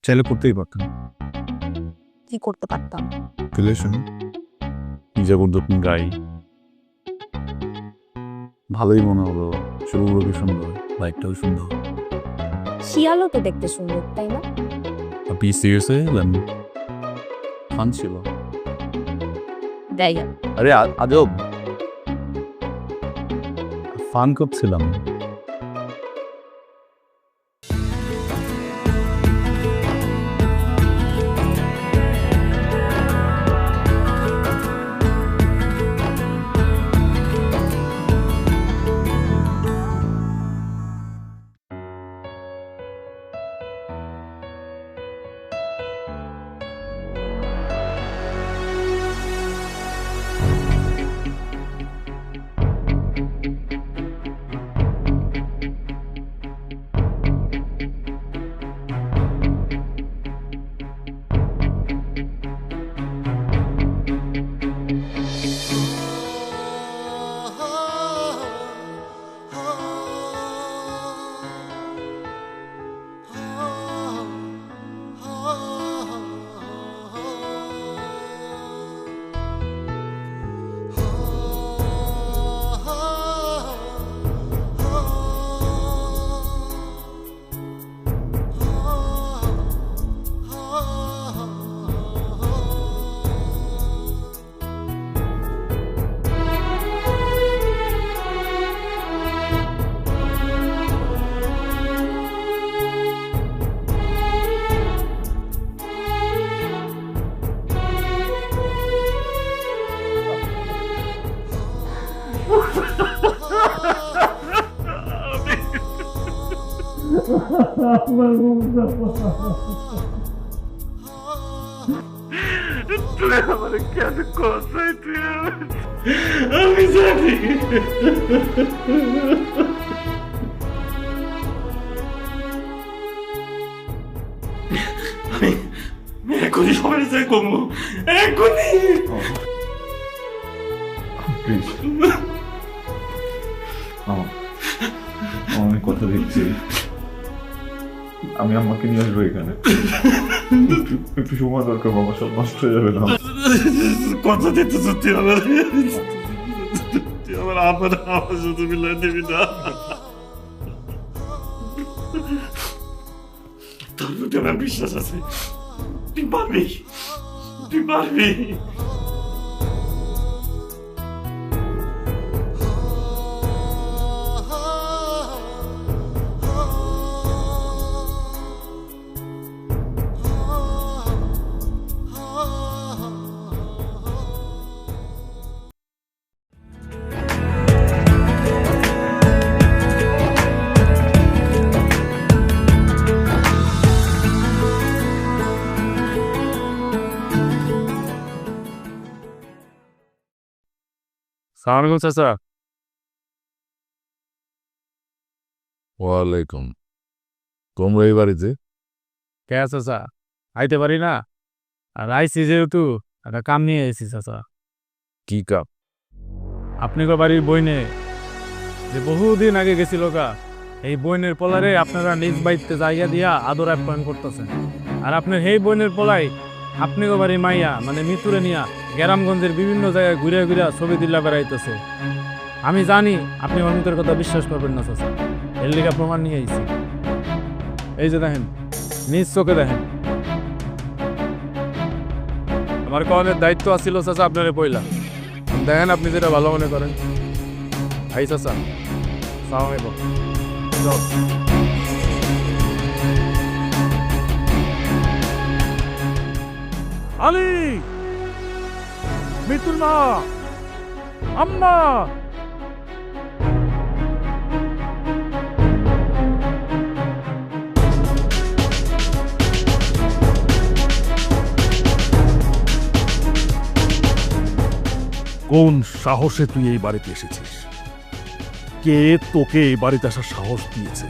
Speaker 1: চাইলে করতেই পারতেন।
Speaker 4: কি করতে পারতাম?
Speaker 1: রিলেশন
Speaker 3: নিজে বন্ধু গাই
Speaker 1: ভালোই মনে হলো, চুলগুলো কি সুন্দর, বাইকটাও সুন্দর।
Speaker 4: শিয়ালও তো দেখতে সুন্দর, তাই না?
Speaker 1: আপনি সিরিয়াসলি ফান ছিল।
Speaker 4: দেয়
Speaker 1: আরে আজব, ফান করছিলাম।
Speaker 9: আমি জানি আমি এখনই সবাই চাই কমু, এখনই।
Speaker 1: প্লিজ, আমি কথা দিচ্ছি, আমি আমাকে নিয়ে আসবো এখানে। একটু সময় দরকার বাবা, সব নষ্ট হয়ে যাবে না।
Speaker 9: কথা দিতে সত্যি আমার আমার শুধু মিলাই দিবি না। তোর প্রতি আমার বিশ্বাস আছে, তুই পারবি, তুই পারবি।
Speaker 3: সালাম আলাইকুম চাচা। ওয়ালাইকুম। তোমরা এই বাড়িতে?
Speaker 9: কে চাচা, আইতে পারি না? আর আইসি যেহেতু একটা কাম নিয়ে এসেছি চাচা।
Speaker 3: কি কাপ?
Speaker 9: আপনি গো বাড়ির বইনে যে বহুদিন আগে গেছিল গা, এই বইনের পোলারে আপনারা নিজ বাড়িতে জায়গা দিয়া আদর আপ্যায়ন করতেছেন। আর আপনার এই বইনের পোলাই আপনি গো বাড়ির মাইয়া মানে মিতুরে নিয়া গ্রামগঞ্জের বিভিন্ন জায়গায় ঘুরে ঘুরে ছবি দিল্লা বেড়াইতেছে। আমি জানি আপনি অমিতের কথা বিশ্বাস করবেন না চাচা, এর লিগা প্রমাণ নিয়ে আইছি। এই যে দেখেন, নিজ চোখে দেখেন। আমার কনের দায়িত্ব আছিল চাচা আপনারে পয়লা, দেখেন আপনি যেটা ভালো মনে করেন। ভাই চাচা, সালাম আলাইকুম। আলী, মিতুল মা, আম্মা,
Speaker 3: কোন সাহসে তুই এই বাড়িতে এসেছিস? কে তোকে এই বাড়িতে আসার সাহস দিয়েছে?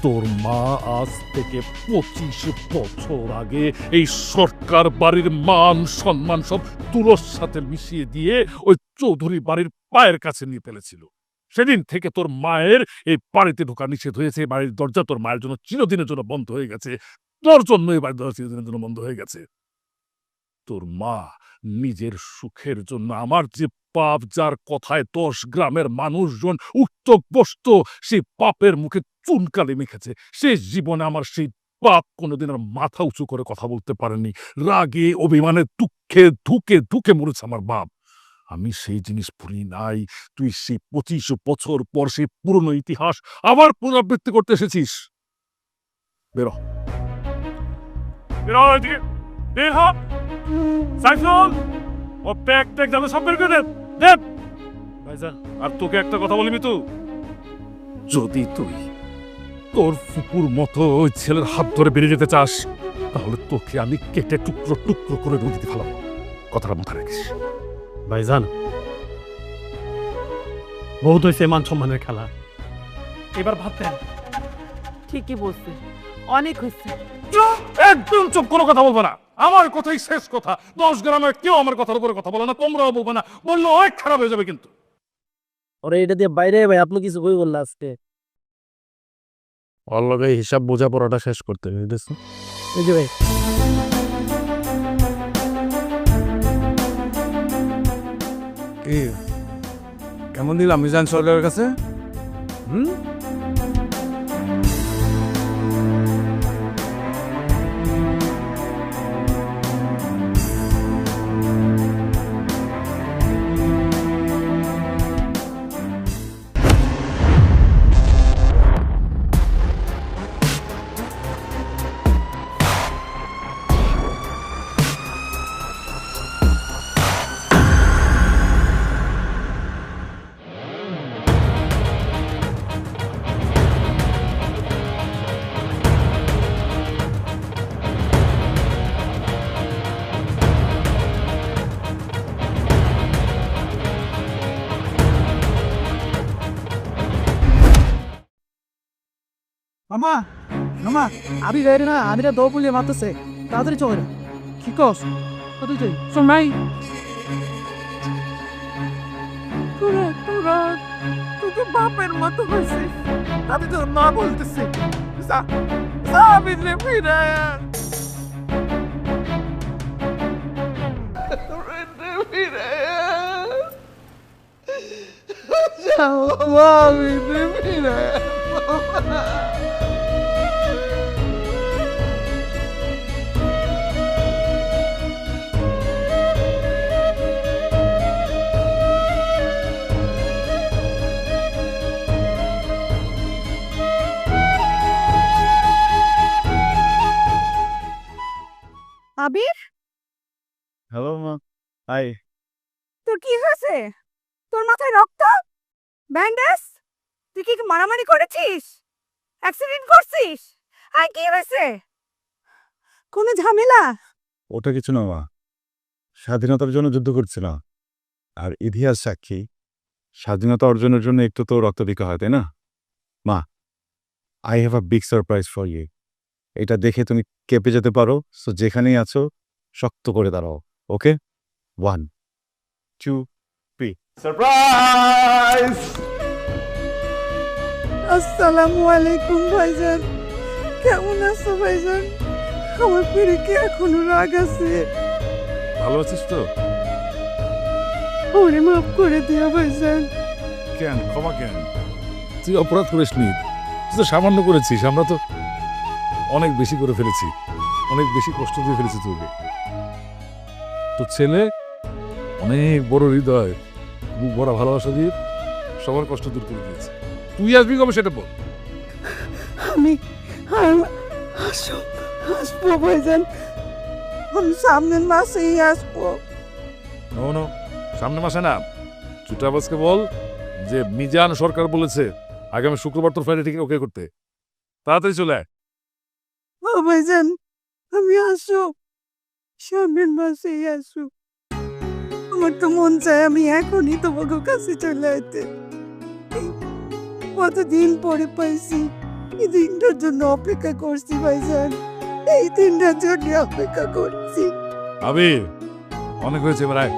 Speaker 3: তোর মা আজ থেকে 25 বছর আগে এই সরকার বাড়ির মান সম্মান সব তুলোর সাথে মিশিয়ে দিয়ে ওই চৌধুরী বাড়ির পায়ের কাছে নিয়ে ফেলেছিল। সেদিন থেকে তোর মায়ের এই বাড়িতে ঢোকা নিষেধ হয়েছে। বাড়ির দরজা তোর মায়ের জন্য চিরদিনের জন্য বন্ধ হয়ে গেছে। তোর জন্য এই বাড়ির দরজা চিরদিনের জন্য বন্ধ হয়ে গেছে। তোর মা নিজের সুখের জন্য আমার যে পাপ, যার কথায় 10 গ্রামের মানুষজন উত্তক বসত, সেই পাপের মুখে চুনকালি মেখেছে। সে জীবনে আমার সেই পাপ কোনোদিন আর মাথা উঁচু করে কথা বলতে পারেনি। রাগে অভিমানে দুঃখে ধুকে ধুকে মরেছে আমার বাপ। আমি সেই জিনিস ভুলি নাই। তুই সেই 25 বছর পর সেই পুরনো ইতিহাস আবার পুনরাবৃত্তি করতে এসেছিস। বেরো, বেরো এদিকে, বের হ। সাইফুল, ও প্যাক ট্যাক যাবে সব বের করে দেব। ভাইজান, আর তোকে একটা কথা বলিবি তো, যদি তুই তোর ফুপুর মতো ওই ছেলের হাত ধরে বেরিয়ে যেতে চাস, তাহলে তোকে আমি কেটে টুকরো টুকরো করে নদীতে ফেলাবো। কথাটা মাথায় রাখিস।
Speaker 9: ভাইজান, বহুত হয়েছে মান সম্মানের খেলা, এবার ভাবতেন।
Speaker 2: ঠিকই বলছি, অনেক হয়েছে।
Speaker 3: একদম চুপ, কোনো কথা বলবো না। আমার কথাই শেষ কথা। 10 গ্রামের কেউ আমার কথার উপরে কথা বলে না, তোমরাও বলবো না। বললে অনেক খারাপ হয়ে যাবে কিন্তু।
Speaker 10: ওরে এটা দিয়ে বাইরে ভাই, আপনি কিছু কই বললা আজকে?
Speaker 9: ওর লগে হিসাব বোঝাপড়াটা শেষ করতে বুঝতেছো?
Speaker 10: এই যে ভাই,
Speaker 9: কি কেমন দিলাম মিজান সরকারের কাছে?
Speaker 2: মামা, মামা, আমি যাই না, আমি দৌ পুলিয়ে মারতেছে, তাড়াতাড়ি চলে না। কি কস? কোথায় যাই? সময় তোরা তোরা তোকে বাপের মতো হয়েছে, আমি তো না বলতেছি। আবিদরে ফিরায় আন। আবিদরে ফিরায় আন। যাও বাবা, আবিদরে ফিরায় আন বাবা।
Speaker 7: আবির,
Speaker 1: হ্যালো মা, হাই।
Speaker 7: তোর কি হয়েছে? তোর মাথায় রক্ত, ব্যান্ডেজ? তুই কি মারামারি করেছিস? অ্যাক্সিডেন্ট করছিস? আর কি হয়েছে? কোনো ঝামেলা?
Speaker 1: ওটা কিছু না মা, স্বাধীনতার জন্য যুদ্ধ করছিলাম, আর ইতিহাস সাক্ষী স্বাধীনতা অর্জনের জন্য একটু তো রক্ত দিতে হয়, তাই না? মা, I have a big surprise for you. এটা দেখে তুমি কেঁপে যেতে পারো, সো যেখানেই আছো শক্ত করে দাঁড়াও, ওকে? 1 2 3 সারপ্রাইজ!
Speaker 2: আসসালামু আলাইকুম ভাইজান, কেমন আছো ভাইজান? আমার পেরে কি এখনো রাগ আছে?
Speaker 3: ভালো আছিস তো?
Speaker 2: ওরে মাফ করে দিও ভাইজান।
Speaker 3: কেন ক্ষমা কেন? তুই অপরাধ করিস নি, তুই তো সামান্য করেছিস, আমরা তো অনেক বেশি করে ফেলেছি, অনেক বেশি কষ্ট দিয়ে ফেলেছি তোকে। তোর ছেলে অনেক বড় হৃদয়, বুক ভরা ভালোবাসা দিয়ে সবার কষ্ট দূর করে দিয়েছে। তুই আসবি কবে সেটা বল।
Speaker 2: আমি আসবো ভাইজান, আমি সামনের মাসেই আসবো।
Speaker 3: নো, সামনে মাসে না, চুটাবাসকে বল যে মিজান সরকার বলেছে আগামী শুক্রবার তোর ফ্লাইটে টিকিট ওকে করতে। তাড়াতাড়ি চলে আয়।
Speaker 2: ও ভাইজান, আমি আসো, সামনের মাসেই আসো। আমার তো মন চায় আমি এখনই তোমাকে কাছে চলে আইতে। কতদিন পরে পাইছি, এই দিনটার জন্য অপেক্ষা করছি ভাইজান, এই দিনটার জন্য অপেক্ষা করছি।
Speaker 3: আবির, অনেক হয়েছে, এবার আয়।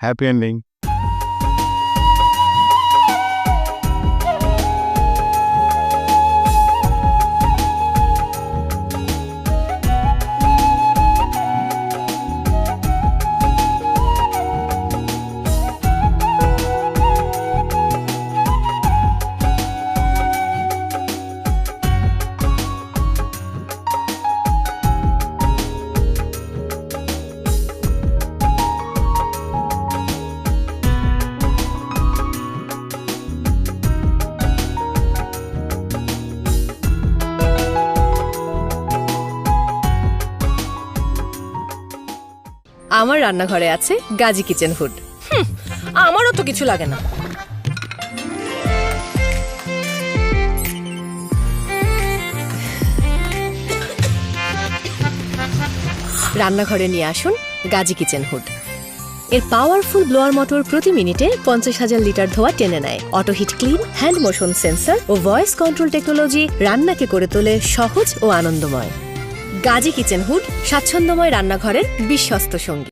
Speaker 1: Happy ending.
Speaker 5: আমার রান্নাঘরে আছে গাজী কিচেন হুড। আমারও তো কিছু লাগে না। রান্নাঘরে নিয়ে আসুন গাজী কিচেন হুড। এর পাওয়ারফুল ব্লোয়ার মোটর প্রতি মিনিটে 50,000 লিটার ধোয়া টেনে নেয়। Auto heat clean, hand motion sensor ও ভয়েস কন্ট্রোল টেকনোলজি রান্নাকে করে তোলে সহজ ও আনন্দময়। গাজী কিচেন হুড স্বাচ্ছন্দ্যময় রান্নাঘরের বিশ্বস্ত সঙ্গী।